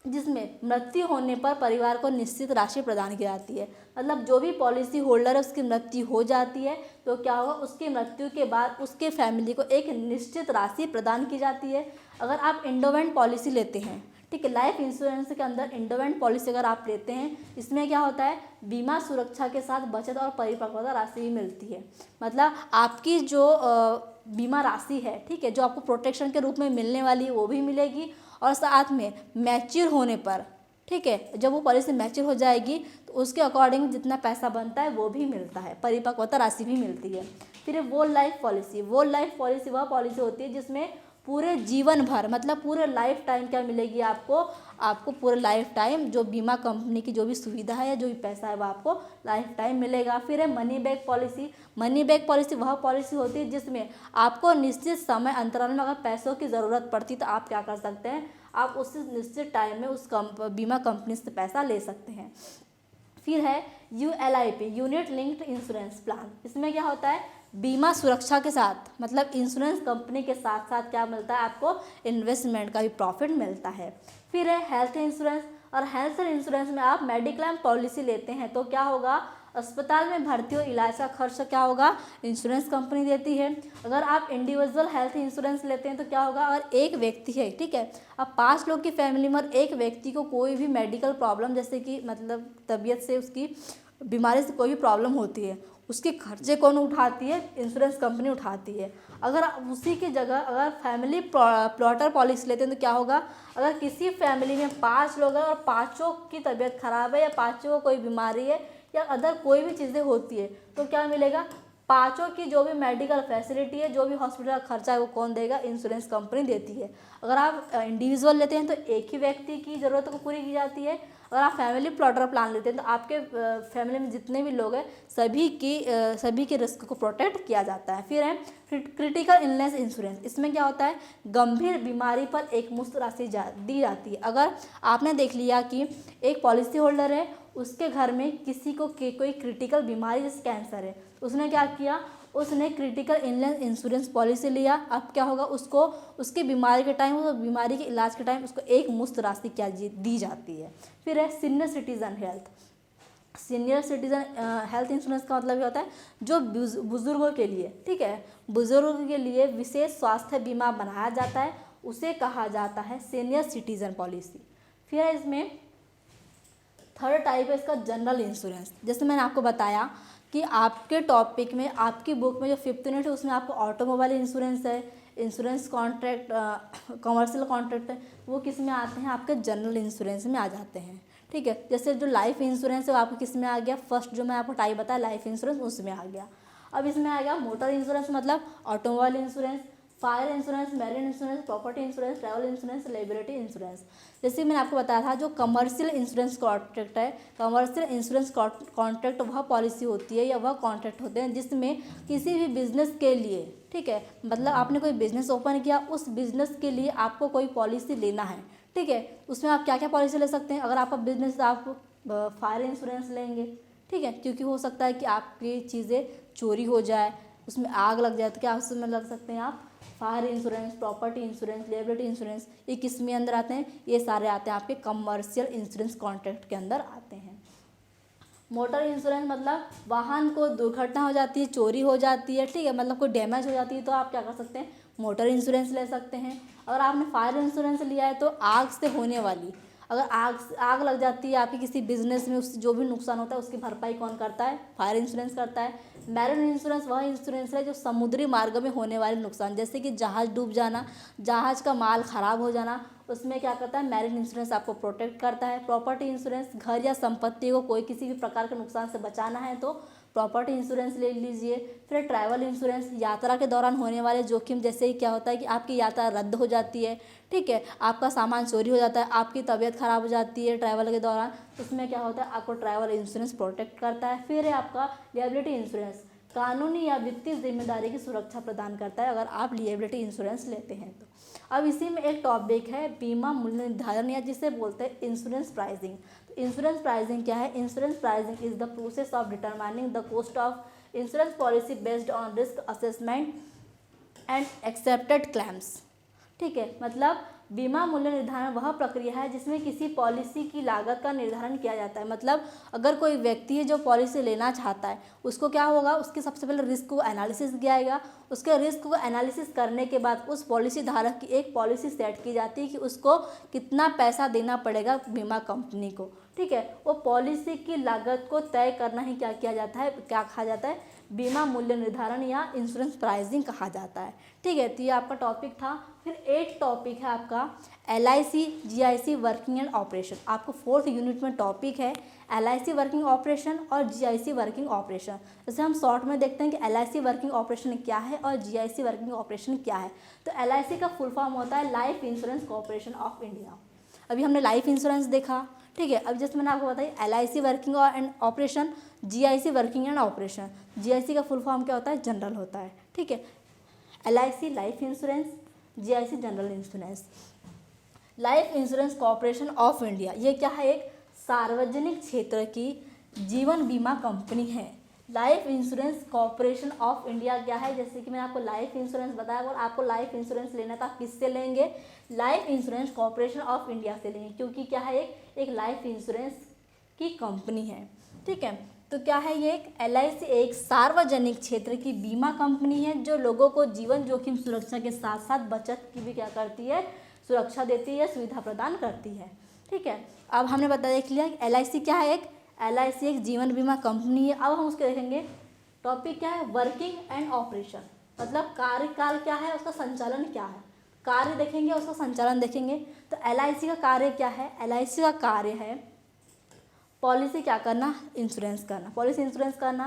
जिसमें मृत्यु होने पर परिवार को निश्चित राशि प्रदान की जाती है। मतलब जो भी पॉलिसी होल्डर है उसकी मृत्यु हो जाती है तो क्या होगा? उसकी मृत्यु के बाद उसके फैमिली को एक निश्चित राशि प्रदान की जाती है। अगर आप एंडोवेंट पॉलिसी लेते हैं, ठीक है, लाइफ इंश्योरेंस के अंदर एंडोवेंट पॉलिसी अगर आप लेते हैं, इसमें क्या होता है? बीमा सुरक्षा के साथ बचत और परिपक्वता राशि भी मिलती है। मतलब आपकी जो बीमा राशि है, ठीक है, जो आपको प्रोटेक्शन के रूप में मिलने वाली है वो भी मिलेगी, और साथ में मैच्योर होने पर, ठीक है, जब वो पॉलिसी मैच्योर हो जाएगी तो उसके अकॉर्डिंग जितना पैसा बनता है वो भी मिलता है, परिपक्वता राशि भी मिलती है। फिर वो लाइफ पॉलिसी, वो लाइफ पॉलिसी वह पॉलिसी होती है जिसमें पूरे जीवन भर, मतलब पूरे लाइफ टाइम क्या मिलेगी आपको पूरे लाइफ टाइम जो बीमा कंपनी की जो भी सुविधा है या जो भी पैसा है वो आपको लाइफ टाइम मिलेगा। फिर है money back policy. Money back policy वह पॉलिसी होती है जिसमें आपको निश्चित समय अंतराल में अगर पैसों की ज़रूरत पड़ती तो आप क्या कर सकते हैं? आप उस निश्चित टाइम में उस बीमा कंपनी से पैसा ले सकते हैं। फिर है ULIP, unit linked insurance plan. इसमें क्या होता है? बीमा सुरक्षा के साथ, मतलब इंश्योरेंस कंपनी के साथ साथ क्या मिलता है आपको? इन्वेस्टमेंट का भी प्रॉफिट मिलता है। फिर है हेल्थ इंश्योरेंस, और हेल्थ इंश्योरेंस में आप मेडिक्लेम पॉलिसी लेते हैं तो क्या होगा? अस्पताल में भर्ती और इलाज का खर्च क्या होगा? इंश्योरेंस कंपनी देती है। अगर आप इंडिविजुअल हेल्थ इंश्योरेंस लेते हैं तो क्या होगा? अगर एक व्यक्ति है, ठीक है, अब 5 लोग की फैमिली में एक व्यक्ति को कोई भी मेडिकल प्रॉब्लम, जैसे कि मतलब तबीयत से, उसकी बीमारी से कोई भी प्रॉब्लम होती है, उसके खर्चे कौन उठाती है? इंश्योरेंस कंपनी उठाती है। अगर उसी की जगह अगर फैमिली प्लॉटर पॉलिसी लेते हैं तो क्या होगा? अगर किसी फैमिली में 5 लोग हैं और पाँचों की तबीयत खराब है या पाँचों को कोई बीमारी है या अदर कोई भी चीज़ें होती है तो क्या मिलेगा? पाँचों की जो भी मेडिकल फैसिलिटी है, जो भी हॉस्पिटल का खर्चा है वो कौन देगा? इंश्योरेंस कंपनी देती है। अगर आप इंडिविजुअल लेते हैं तो एक ही व्यक्ति की ज़रूरत को पूरी की जाती है। अगर आप फैमिली प्लॉटर प्लान लेते हैं तो आपके फैमिली में जितने भी लोग हैं सभी के रिस्क को प्रोटेक्ट किया जाता है। फिर है क्रिटिकल इलनेस इंश्योरेंस। इसमें क्या होता है? गंभीर बीमारी पर एक मुफ्त राशि दी जाती है। अगर आपने देख लिया कि एक पॉलिसी होल्डर है, उसके घर में किसी को कोई क्रिटिकल बीमारी जैसे कैंसर है, उसने क्या किया? उसने क्रिटिकल इलनेस इंश्योरेंस पॉलिसी लिया। अब क्या होगा? उसको उसकी बीमारी के टाइम, उस बीमारी के इलाज के टाइम उसको एक मुफ्त राशि क्या दी जाती है। फिर है senior citizen health. Senior citizen health insurance का मतलब ये होता है जो बुजुर्गों के लिए, ठीक है, बुजुर्गों के लिए विशेष स्वास्थ्य बीमा बनाया जाता है, उसे कहा जाता है सीनियर सिटीजन पॉलिसी। फिर है इसमें थर्ड टाइप है इसका जनरल इंश्योरेंस। जैसे मैंने आपको बताया कि आपके टॉपिक में, आपकी बुक में जो 5th यूनिट है उसमें आपको ऑटोमोबाइल इंश्योरेंस है, इंश्योरेंस कॉन्ट्रैक्ट, कमर्शियल कॉन्ट्रैक्ट है, वो किस में आते हैं? आपके जनरल इंश्योरेंस में आ जाते हैं, ठीक है। जैसे जो लाइफ इंश्योरेंस है वो आपको किस में आ गया? फर्स्ट जो मैं आपको टाइप बताया लाइफ इंश्योरेंस, उसमें आ गया। अब इसमें आ गया मोटर इंश्योरेंस, मतलब automobile insurance, fire insurance, marine insurance, property insurance, travel insurance, liability insurance. जैसे मैंने आपको बताया था जो कमर्शियल इंश्योरेंस कॉन्ट्रैक्ट है, कमर्शियल इंश्योरेंस कॉन्ट्रैक्ट वह पॉलिसी होती है या वह कॉन्ट्रैक्ट होते हैं जिसमें किसी भी बिजनेस के लिए, ठीक है, मतलब आपने कोई बिजनेस ओपन किया, उस बिजनेस के लिए आपको कोई पॉलिसी लेना है, ठीक है, उसमें आप क्या क्या पॉलिसी ले सकते हैं? अगर आपका बिजनेस, आप फायर इंश्योरेंस लेंगे, ठीक है, क्योंकि हो सकता है कि आपकी चीज़ें चोरी हो जाए, उसमें आग लग जाए तो क्या उसमें लग सकते हैं आप? Fire insurance, property insurance, liability insurance. ये किस में अंदर आते हैं? ये सारे आते हैं आपके कमर्शियल इंश्योरेंस कॉन्ट्रैक्ट के अंदर आते हैं। मोटर इंश्योरेंस मतलब वाहन को दुर्घटना हो जाती है, चोरी हो जाती है, ठीक है, मतलब कोई डैमेज हो जाती है तो आप क्या कर सकते हैं? मोटर इंश्योरेंस ले सकते हैं। अगर आपने फायर इंश्योरेंस लिया है तो आग से होने वाली, अगर आग लग जाती है आपकी किसी बिजनेस में, उससे जो भी नुकसान होता है उसकी भरपाई कौन करता है? फायर इंश्योरेंस करता है। मैरिन इंश्योरेंस वह इंश्योरेंस है जो समुद्री मार्ग में होने वाले नुकसान, जैसे कि जहाज डूब जाना, जहाज का माल खराब हो जाना, उसमें क्या करता है? मैरिन इंश्योरेंस आपको प्रोटेक्ट करता है। प्रॉपर्टी इंश्योरेंस, घर या संपत्ति को कोई किसी भी प्रकार के नुकसान से बचाना है तो प्रॉपर्टी इंश्योरेंस ले लीजिए। फिर ट्रैवल इंश्योरेंस, यात्रा के दौरान होने वाले जोखिम, जैसे ही क्या होता है कि आपकी यात्रा रद्द हो जाती है, ठीक है, आपका सामान चोरी हो जाता है, आपकी तबीयत खराब हो जाती है ट्रैवल के दौरान, उसमें क्या होता है? आपको ट्रैवल इंश्योरेंस प्रोटेक्ट करता है। फिर है आपका लायबिलिटी इंश्योरेंस, कानूनी या वित्तीय जिम्मेदारी की सुरक्षा प्रदान करता है अगर आप लायबिलिटी इंश्योरेंस लेते हैं तो। अब इसी में एक टॉपिक है बीमा मूल्य निर्धारण या जिसे बोलते हैं इंश्योरेंस प्राइसिंग। तो इंश्योरेंस प्राइसिंग क्या है? Insurance pricing is the process of determining the cost of insurance policy based on risk assessment and accepted claims. ठीक है, मतलब बीमा मूल्य निर्धारण वह प्रक्रिया है जिसमें किसी पॉलिसी की लागत का निर्धारण किया जाता है। मतलब अगर कोई व्यक्ति है जो पॉलिसी लेना चाहता है, उसको क्या होगा, उसके सबसे पहले रिस्क को एनालिसिस किया जाएगा। उसके रिस्क को एनालिसिस करने के बाद उस पॉलिसी धारक की एक पॉलिसी सेट की जाती है कि उसको कितना पैसा देना पड़ेगा बीमा कंपनी को। ठीक है, वो पॉलिसी की लागत को तय करना ही क्या किया जाता है, क्या कहा जाता है, बीमा मूल्य निर्धारण या इंश्योरेंस प्राइसिंग कहा जाता है। ठीक है, तो ये आपका टॉपिक था। फिर एक टॉपिक है आपका LIC GIC working and operation. आपको 4th यूनिट में टॉपिक है LIC वर्किंग ऑपरेशन और GIC वर्किंग ऑपरेशन। जैसे हम शॉर्ट में देखते हैं कि LIC वर्किंग ऑपरेशन क्या है और GIC वर्किंग ऑपरेशन क्या है। तो LIC का फुल फॉर्म होता है life insurance corporation of India. अभी हमने लाइफ इंश्योरेंस देखा। ठीक है, अब जैसे मैंने आपको बताया LIC working and operation, GIC working and operation. GIC का फुल फॉर्म क्या होता है? जनरल होता है। ठीक है, LIC life insurance, GIC general insurance. Life insurance corporation of India ये क्या है? एक सार्वजनिक क्षेत्र की जीवन बीमा कंपनी है। Life insurance corporation of India क्या है? जैसे कि मैंने आपको लाइफ इंश्योरेंस बताया, और आपको लाइफ इंश्योरेंस लेना था, किससे लेंगे? Life insurance corporation of India से लेंगे, क्योंकि क्या है, एक लाइफ इंश्योरेंस की कंपनी है। ठीक है, तो क्या है ये? एक LIC एक सार्वजनिक क्षेत्र की बीमा कंपनी है जो लोगों को जीवन जोखिम सुरक्षा के साथ साथ बचत की भी क्या करती है? सुरक्षा देती है, सुविधा प्रदान करती है। ठीक है, अब हमने देख लिया कि LIC क्या है? एक LIC एक जीवन बीमा कंपनी है। अब हम उसके देखेंगे टॉपिक क्या है? Working and operation. मतलब कार्यकाल क्या है, उसका संचालन क्या है। कार्य देखेंगे, उसका संचालन देखेंगे। तो LIC का कार्य क्या है? LIC का कार्य है पॉलिसी क्या करना? इंश्योरेंस करना। पॉलिसी इंश्योरेंस करना,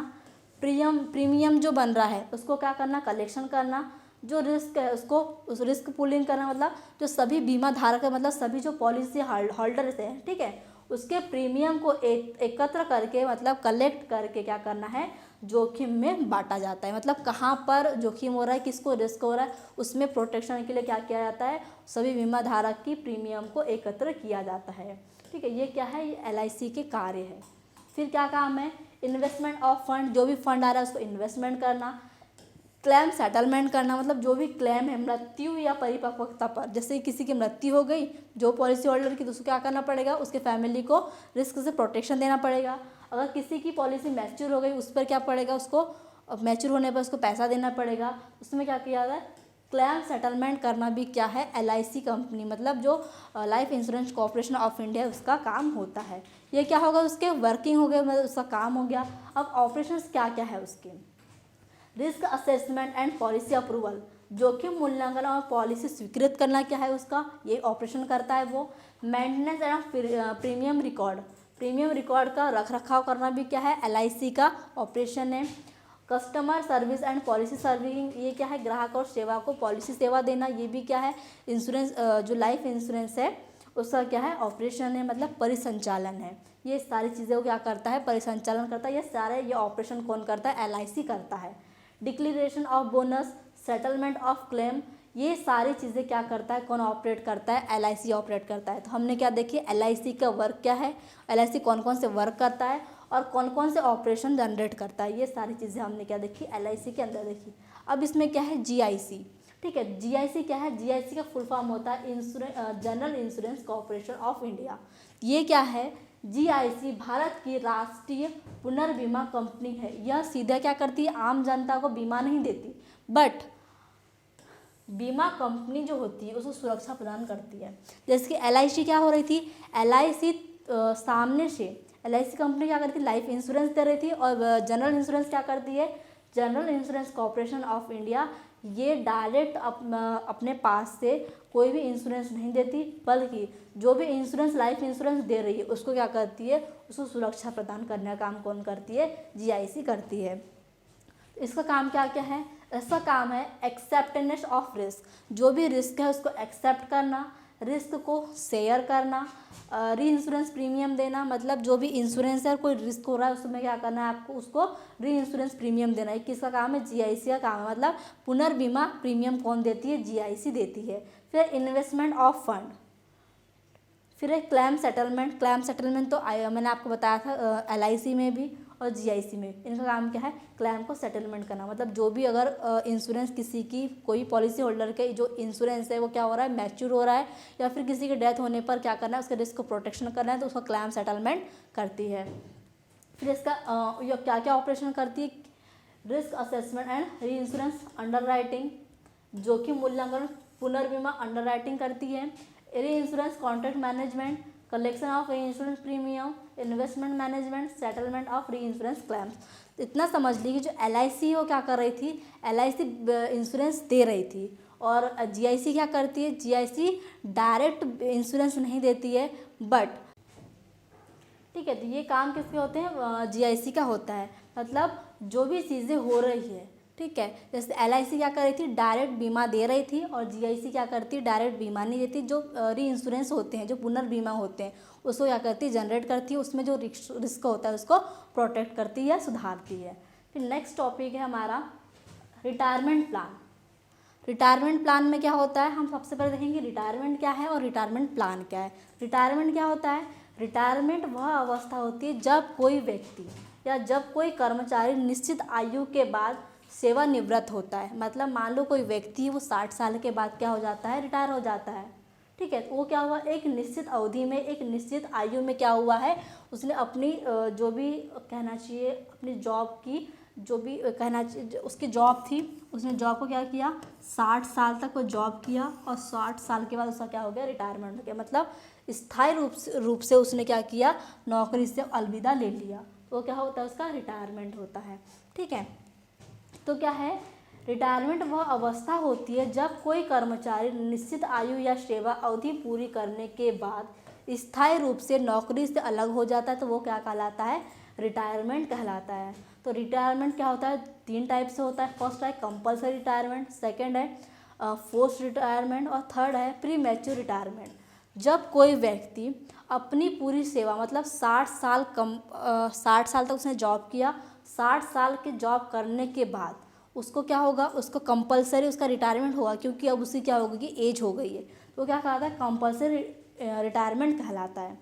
प्रीमियम जो बन रहा है उसको क्या करना? कलेक्शन करना। जो रिस्क है उसको उस रिस्क पूलिंग करना, मतलब जो सभी बीमा धारक है, मतलब सभी जो पॉलिसी होल्डर्स हैं, ठीक है, उसके प्रीमियम को एकत्र करके, मतलब कलेक्ट करके क्या करना है? जोखिम में बांटा जाता है। मतलब कहाँ पर जोखिम हो रहा है, किसको रिस्क हो रहा है, उसमें प्रोटेक्शन के लिए क्या किया जाता है? सभी बीमा धारक की प्रीमियम को एकत्र किया जाता है। ठीक है, ये क्या है? ये LIC के कार्य है। फिर क्या काम है? इन्वेस्टमेंट ऑफ फंड, जो भी फंड आ रहा है उसको इन्वेस्टमेंट करना। क्लेम सेटलमेंट करना, मतलब जो भी क्लेम है मृत्यु या परिपक्वता पर, जैसे किसी की मृत्यु हो गई जो पॉलिसी होल्डर की, तो उसको क्या करना पड़ेगा? उसके फैमिली को रिस्क से प्रोटेक्शन देना पड़ेगा। अगर किसी की पॉलिसी मैच्योर हो गई, उस पर क्या पड़ेगा? उसको मैच्योर होने पर उसको पैसा देना पड़ेगा। उसमें क्या किया जाता है? क्लेम सेटलमेंट करना भी क्या है? LIC कंपनी, मतलब जो life insurance corporation of India, उसका काम होता है। ये क्या होगा? उसके वर्किंग हो गए, मतलब उसका काम हो गया। अब ऑपरेशंस क्या क्या है उसके? Risk assessment and policy approval, जोखिम मूल्यांकन और पॉलिसी स्वीकृत करना क्या है उसका? ये ऑपरेशन करता है वो। Maintenance and premium record, premium record का रख रखाव करना भी क्या है? LIC का ऑपरेशन है। Customer service and policy serving, ये क्या है? ग्राहक और सेवा को पॉलिसी सेवा देना, ये भी क्या है? इंश्योरेंस, जो लाइफ इंश्योरेंस है उसका क्या है? ऑपरेशन है, मतलब परिसंचालन है। ये सारी चीज़ें को क्या करता है? परिसंचालन करता है। ये सारे ये ऑपरेशन कौन करता है? LIC करता है। Declaration of bonus, settlement of claim, ये सारी चीज़ें क्या करता है? कौन ऑपरेट करता है? LIC ऑपरेट करता है। तो हमने क्या देखिए LIC का वर्क क्या है, LIC कौन कौन से वर्क करता है और कौन कौन से ऑपरेशन जनरेट करता है, ये सारी चीज़ें हमने क्या देखी? LIC के अंदर देखी। अब इसमें क्या है? GIC। ठीक है, GIC क्या है? GIC का फुल फॉर्म होता है general insurance corporation of India. ये क्या है? GIC भारत की राष्ट्रीय पुनर्बीमा कंपनी है। यह सीधा क्या करती है? आम जनता को बीमा नहीं देती, बट बीमा कंपनी जो होती है उसको सुरक्षा प्रदान करती है। जैसे कि LIC क्या हो रही थी? LIC सामने से LIC कंपनी क्या करती है? लाइफ इंश्योरेंस दे रही थी, और जनरल इंश्योरेंस क्या करती है? General insurance corporation of India ये डायरेक्ट अपने पास से कोई भी इंश्योरेंस नहीं देती, बल्कि जो भी इंश्योरेंस लाइफ इंश्योरेंस दे रही है उसको क्या करती है? उसको सुरक्षा प्रदान करने का काम कौन करती है? GIC करती है। इसका काम क्या क्या है? इसका काम है एक्सेप्टेंस ऑफ रिस्क, जो भी रिस्क है उसको एक्सेप्ट करना, रिस्क को शेयर करना, री इंश्योरेंस प्रीमियम देना, मतलब जो भी इंश्योरेंस है कोई रिस्क हो रहा है उसमें क्या करना है आपको? उसको री इंश्योरेंस प्रीमियम देना है। किसका काम है? GIC का काम है। मतलब पुनर्बीमा प्रीमियम कौन देती है? GIC देती है। फिर इन्वेस्टमेंट ऑफ फंड, फिर है क्लेम सेटलमेंट। क्लेम सेटलमेंट तो मैंने आपको बताया था LIC में भी और GIC में। इनका काम क्या है, क्लेम को सेटलमेंट करना। मतलब जो भी अगर इंश्योरेंस किसी की, कोई पॉलिसी होल्डर के जो इंश्योरेंस है वो क्या हो रहा है, मैच्योर हो रहा है, या फिर किसी की डेथ होने पर क्या करना है, उसके रिस्क को प्रोटेक्शन करना है, तो उसका क्लेम सेटलमेंट करती है। फिर इसका ये क्या क्या ऑपरेशन करती है, risk assessment and re insurance, under writing, जोखिम मूल्यांकन, पुनर्बीमा, अंडर राइटिंग करती है, री insurance contract management, collection of री insurance premium, investment management, settlement of री इंश्योरेंस क्लेम्स। इतना समझ ली कि जो LIC वो क्या कर रही थी, LIC इंश्योरेंस दे रही थी, और GIC क्या करती है, GIC डायरेक्ट इंश्योरेंस नहीं देती है, बट ठीक है, तो ये काम किसके होते हैं, GIC का होता है। मतलब जो भी चीज़ें हो रही है, ठीक है, जैसे LIC क्या कर रही थी, डायरेक्ट बीमा दे रही थी, और GIC क्या करती है, डायरेक्ट बीमा नहीं देती। जो री इंश्योरेंस होते हैं, जो पुनर्बीमा होते हैं, उसको क्या करती है, जनरेट करती है, उसमें जो रिस्क होता है उसको प्रोटेक्ट करती है, सुधारती है। फिर नेक्स्ट टॉपिक है हमारा रिटायरमेंट प्लान। रिटायरमेंट प्लान में क्या होता है, हम सबसे पहले देखेंगे रिटायरमेंट क्या है और रिटायरमेंट प्लान क्या है। रिटायरमेंट क्या होता है, रिटायरमेंट वह अवस्था होती है जब कोई व्यक्ति या जब कोई कर्मचारी निश्चित आयु के बाद सेवानिवृत्त होता है। मतलब मान लो कोई व्यक्ति वो 60 साल के बाद क्या हो जाता है, रिटायर हो जाता है, ठीक है। तो वो क्या हुआ, एक निश्चित अवधि में, एक निश्चित आयु में क्या हुआ है, उसने अपनी जो भी कहना चाहिए अपनी जॉब की, जो भी कहना चाहिए उसकी जॉब थी, उसने जॉब को क्या किया, 60 साल तक वो जॉब किया, और 60 साल के बाद उसका क्या हो गया, रिटायरमेंट हो गया। मतलब स्थायी रूप से उसने क्या किया, नौकरी से अलविदा ले लिया, तो क्या होता है, उसका रिटायरमेंट होता है, ठीक है। तो क्या है, रिटायरमेंट वह अवस्था होती है जब कोई कर्मचारी निश्चित आयु या सेवा अवधि पूरी करने के बाद स्थायी रूप से नौकरी से अलग हो जाता है, तो वो क्या कहलाता है, रिटायरमेंट कहलाता है। तो रिटायरमेंट क्या होता है, 3 टाइप से होता है। फर्स्ट है कंपल्सरी रिटायरमेंट, सेकंड है फोर्स्ड रिटायरमेंट, और थर्ड है प्री मैच्योर रिटायरमेंट। जब कोई व्यक्ति अपनी पूरी सेवा, मतलब 60 साल तक उसने जॉब किया, 60 साल के जॉब करने के बाद उसको क्या होगा, उसको कंपलसरी उसका रिटायरमेंट होगा, क्योंकि अब उसकी क्या होगी, एज हो गई है, तो क्या कहलाता है, कंपलसरी रिटायरमेंट कहलाता है।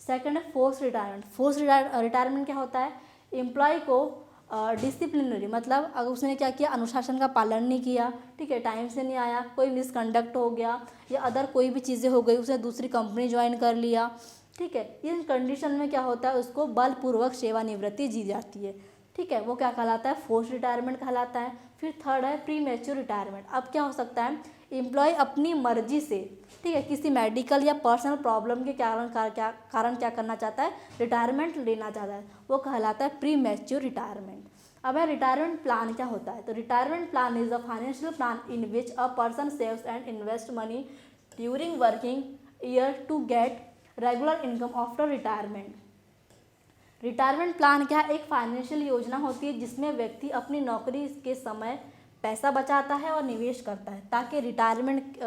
सेकंड है फोर्स रिटायरमेंट। फोर्स रिटायरमेंट क्या होता है, एम्प्लॉय को डिसिप्लिनरी, मतलब अगर उसने क्या किया, अनुशासन का पालन नहीं किया, ठीक है, टाइम से नहीं आया, कोई मिसकंडक्ट हो गया, या अदर कोई भी चीज़ें हो गई, उसने दूसरी कंपनी ज्वाइन कर लिया, ठीक है, इन कंडीशन में क्या होता है, उसको बलपूर्वक सेवानिवृत्ति दी जाती है, ठीक है, वो क्या कहलाता है, फोर्स रिटायरमेंट कहलाता है। फिर थर्ड है प्री मैच्योर रिटायरमेंट। अब क्या हो सकता है, एम्प्लॉय अपनी मर्जी से, ठीक है, किसी मेडिकल या पर्सनल प्रॉब्लम के कारण क्या करना चाहता है, रिटायरमेंट लेना चाहता है, वो कहलाता है प्री मैच्योर रिटायरमेंट। अब है रिटायरमेंट प्लान क्या होता है, तो retirement plan is a financial plan in which a person saves and invest money during working year to get regular income after retirement. Retirement plan क्या है, एक फाइनेंशियल योजना होती है जिसमें व्यक्ति अपनी नौकरी के समय पैसा बचाता है और निवेश करता है, ताकि रिटायरमेंट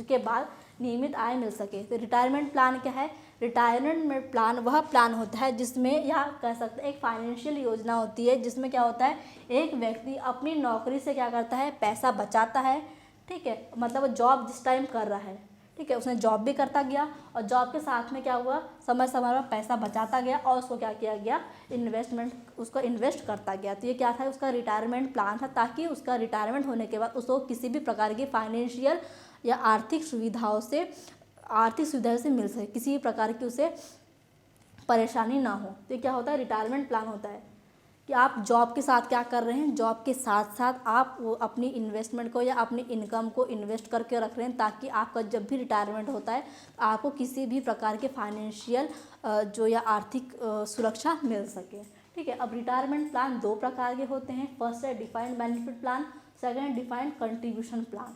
के बाद नियमित आय मिल सके। तो रिटायरमेंट प्लान क्या है, रिटायरमेंट प्लान वह प्लान होता है जिसमें, या कह सकते हैं एक फाइनेंशियल योजना होती है जिसमें क्या होता है, एक व्यक्ति अपनी नौकरी से क्या करता है, पैसा बचाता है, ठीक है, मतलब वो जॉब जिस टाइम कर रहा है, ठीक है, उसने जॉब भी करता गया, और जॉब के साथ में क्या हुआ, समय समय पर पैसा बचाता गया, और उसको क्या किया गया, उसको इन्वेस्ट करता गया। तो ये क्या था, उसका रिटायरमेंट प्लान था, ताकि उसका रिटायरमेंट होने के बाद उसको किसी भी प्रकार की फाइनेंशियल या आर्थिक सुविधाओं से मिल सके, किसी भी प्रकार की उसे परेशानी ना हो। तो ये क्या होता है, रिटायरमेंट प्लान होता है कि आप जॉब के साथ क्या कर रहे हैं, जॉब के साथ साथ आप वो अपनी इन्वेस्टमेंट को या अपनी इनकम को इन्वेस्ट करके रख रहे हैं, ताकि आपका जब भी रिटायरमेंट होता है आपको किसी भी प्रकार के फाइनेंशियल जो या आर्थिक सुरक्षा मिल सके, ठीक है। अब रिटायरमेंट प्लान 2 प्रकार के होते हैं। फर्स्ट है डिफाइंड बेनिफिट प्लान, सेकंड है डिफाइंड कंट्रीब्यूशन प्लान।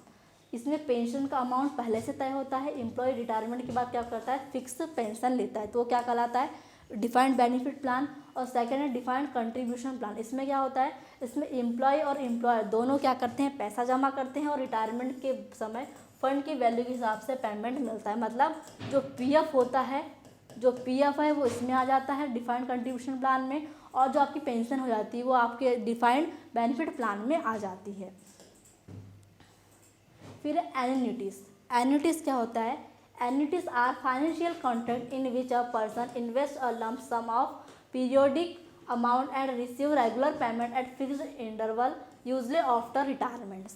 इसमें पेंशन का अमाउंट पहले से तय होता है, एम्प्लॉय रिटायरमेंट के बाद क्या करता है, फिक्स पेंशन लेता है, तो वो क्या कहलाता है, डिफाइंड बेनिफिट प्लान। और सेकंड है डिफाइंड कंट्रीब्यूशन प्लान। इसमें क्या होता है, इसमें एम्प्लॉय और एम्प्लॉयर दोनों क्या करते हैं, पैसा जमा करते हैं, और रिटायरमेंट के समय फंड की वैल्यू के हिसाब से पेमेंट मिलता है। मतलब जो पीएफ होता है, जो पीएफ है वो इसमें आ जाता है डिफाइंड कंट्रीब्यूशन प्लान में, और जो आपकी पेंशन हो जाती है वो आपके डिफाइंड बेनिफिट प्लान में आ जाती है। फिर एन्युटीज़। एन्युटीज क्या होता है? Annuities are financial contract in which a person invest a lump sum of periodic amount and receive regular payment at fixed interval usually after retirements.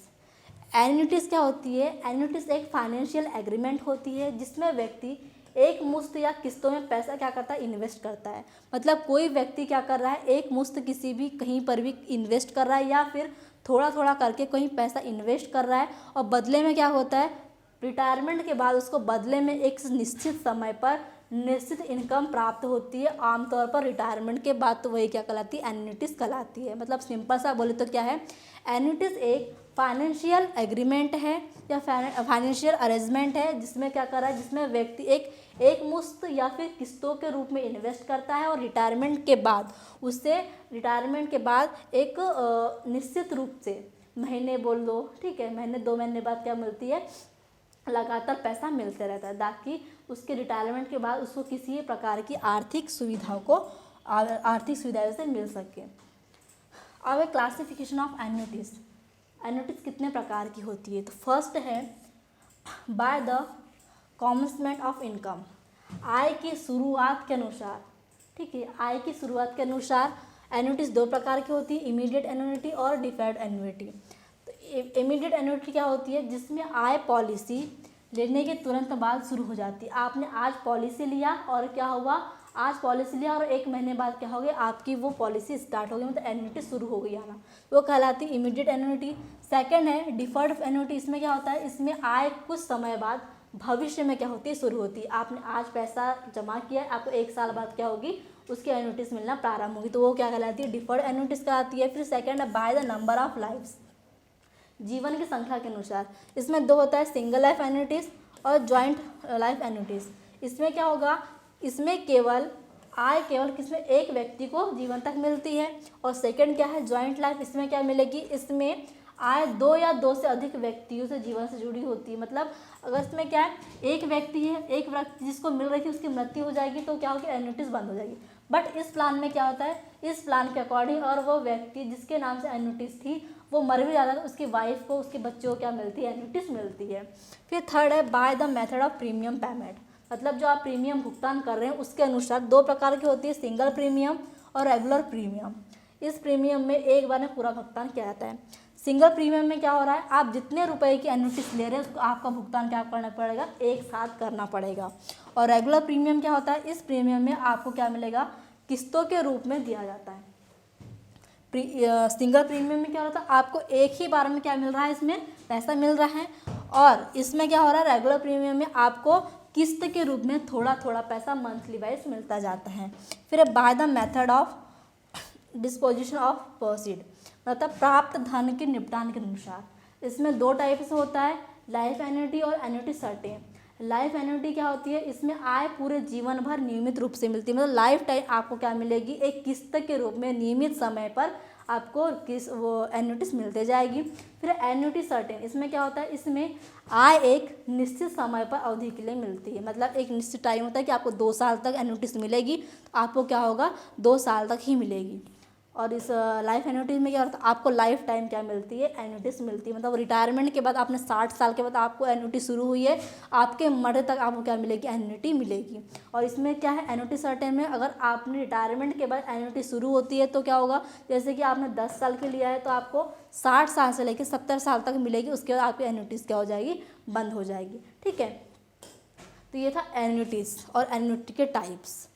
Annuities क्या होती है? एन्युटीज एक फाइनेंशियल एग्रीमेंट होती है जिसमें व्यक्ति एक मुश्त या किस्तों में पैसा क्या करता है? इन्वेस्ट करता है। मतलब कोई व्यक्ति क्या कर रहा है? एक मुश्त किसी भी कहीं पर भी इन्वेस्ट कर रहा है या फिर थोड़ा थोड़ा करके कहीं पैसा इन्वेस्ट कर रहा है और बदले में क्या होता है? रिटायरमेंट के बाद उसको बदले में एक निश्चित समय पर निश्चित इनकम प्राप्त होती है। आमतौर पर रिटायरमेंट के बाद तो वही क्या कहलाती है? एन्युटीज कहलाती है। मतलब सिंपल सा बोले तो क्या है? एन्युटीज एक फाइनेंशियल एग्रीमेंट है या फाइनेंशियल अरेंजमेंट है जिसमें क्या कर रहा है? जिसमें व्यक्ति एक मुश्त या फिर किस्तों के रूप में इन्वेस्ट करता है और रिटायरमेंट के बाद उससे एक निश्चित रूप से महीने बोल लो, ठीक है, महीने 2 महीने बाद क्या मिलती है? लगातार पैसा मिलते रहता है ताकि उसके रिटायरमेंट के बाद उसको किसी प्रकार की आर्थिक सुविधाओं से मिल सके। अब एक क्लासिफिकेशन ऑफ एन्युटीज। एन्युटीज कितने प्रकार की होती है? तो फर्स्ट है by the commencement of income, आय की शुरुआत के अनुसार, ठीक है, आय की शुरुआत के अनुसार। एन्युटीज 2 प्रकार की होती है, इमीडिएट एन्युटी और डिफर्ड एन्युटी। तो इमीडिएट एन्युटी क्या होती है? जिसमें आय पॉलिसी लेने के तुरंत बाद शुरू हो जाती है। आपने आज पॉलिसी लिया और क्या हुआ? आज पॉलिसी लिया और 1 महीने बाद क्या हो गया? आपकी वो पॉलिसी स्टार्ट हो गई, मतलब एन्युटी शुरू हो गई आना, वो कहलाती है इमीडिएट एन्युटी। सेकंड है डिफर्ड एन्युटी। इसमें क्या होता है? इसमें आय कुछ समय बाद भविष्य में क्या होती है? शुरू होती है। आपने आज पैसा जमा किया, आपको 1 साल बाद क्या होगी? उसकी एन्युटीज मिलना प्रारंभ होगी, तो वो क्या कहलाती है? डिफर्ड एन्युटीज कहलाती है। फिर सेकंड है by the number of lifes, जीवन की संख्या के अनुसार। इसमें 2 होता है, सिंगल लाइफ एन्युटीज और जॉइंट लाइफ एन्युटीज। इसमें क्या होगा? इसमें आय केवल किसमें? एक व्यक्ति को जीवन तक मिलती है। और सेकंड क्या है? Joint life. इसमें क्या मिलेगी? इसमें आय 2 या 2 से अधिक व्यक्तियों से जीवन से जुड़ी होती है। मतलब अगर इसमें क्या है? एक व्यक्ति है, एक व्यक्ति जिसको मिल रही थी उसकी मृत्यु हो जाएगी तो क्या होगी? एन्युटीज बंद हो जाएगी। बट इस प्लान में क्या होता है? इस प्लान के अकॉर्डिंग और वो व्यक्ति जिसके नाम से एन्युटीज थी वो मर भी जाता है तो उसकी वाइफ को, उसके बच्चों को क्या मिलती है? एन्युटीज मिलती है। फिर थर्ड है by the method of premium payment. मतलब जो आप प्रीमियम भुगतान कर रहे हैं उसके अनुसार 2 प्रकार की होती है, सिंगल प्रीमियम और रेगुलर प्रीमियम। इस प्रीमियम में एक बार में पूरा भुगतान किया जाता है। सिंगल प्रीमियम में क्या हो रहा है? आप जितने रुपए की एन्युटीज ले रहे हैं उसको आपका भुगतान क्या करना पड़ेगा? एक साथ करना पड़ेगा। और रेगुलर प्रीमियम क्या होता है? इस प्रीमियम में आपको क्या मिलेगा? किस्तों के रूप में दिया जाता है। सिंगल प्रीमियम में क्या होता है? आपको एक ही बार में क्या मिल रहा है? इसमें पैसा मिल रहा है। और इसमें क्या हो रहा है? रेगुलर प्रीमियम में आपको किस्त के रूप में थोड़ा थोड़ा पैसा मंथली वाइज मिलता जाता है। फिर by the method of disposition of proceed, मतलब प्राप्त धन के निपटान के अनुसार। इसमें 2 टाइप से होता है, लाइफ एन्युटी और एन्युटी सर्टेन। लाइफ एन्युटी क्या होती है? इसमें आय पूरे जीवन भर नियमित रूप से मिलती है। मतलब लाइफ टाइम आपको क्या मिलेगी? एक किस्त के रूप में नियमित समय पर आपको वो एन्युटीज मिलते जाएगी। फिर एन्युटी सर्टेन, इसमें क्या होता है? इसमें आय एक निश्चित समय पर अवधि के लिए मिलती है। मतलब एक निश्चित टाइम होता है कि आपको 2 साल तक एन्युटीज मिलेगी, आपको क्या होगा? 2 साल तक ही मिलेगी। और इस लाइफ एन्युटीज में क्या होता है? आपको लाइफ टाइम क्या मिलती है? एन्युटीज मिलती है। मतलब रिटायरमेंट के बाद आपने 60 साल के बाद आपको एन्युटी शुरू हुई है, आपके मरने तक आपको क्या मिलेगी? एन्युटी मिलेगी। और इसमें क्या है? एन्युटी सर्टेन में अगर आपने रिटायरमेंट के बाद एन्युटी शुरू होती है तो क्या होगा? जैसे कि आपने 10 साल के लिया है तो आपको 60 साल से लेकर 70 साल तक मिलेगी, उसके बाद आपकी एन्युटीज क्या हो जाएगी? बंद हो जाएगी। ठीक है, तो ये था एन्युटीज और एन्युटी के टाइप्स।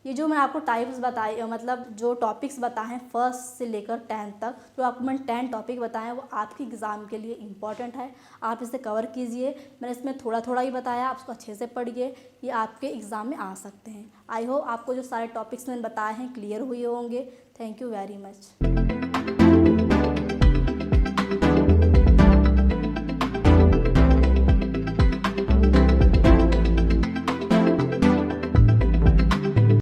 ये जो मैं आपको टाइप्स बताए, मतलब जो टॉपिक्स बताए हैं 1st से लेकर 10th तक, जो आपको मैंने 10 टॉपिक बताए हैं वो आपके एग्ज़ाम के लिए इम्पॉर्टेंट है। आप इसे कवर कीजिए। मैंने इसमें थोड़ा थोड़ा ही बताया, आप उसको अच्छे से पढ़िए, ये आपके एग्ज़ाम में आ सकते हैं। आई होप आपको जो सारे टॉपिक्स मैंने बताए हैं क्लियर हुए होंगे। Thank you very much.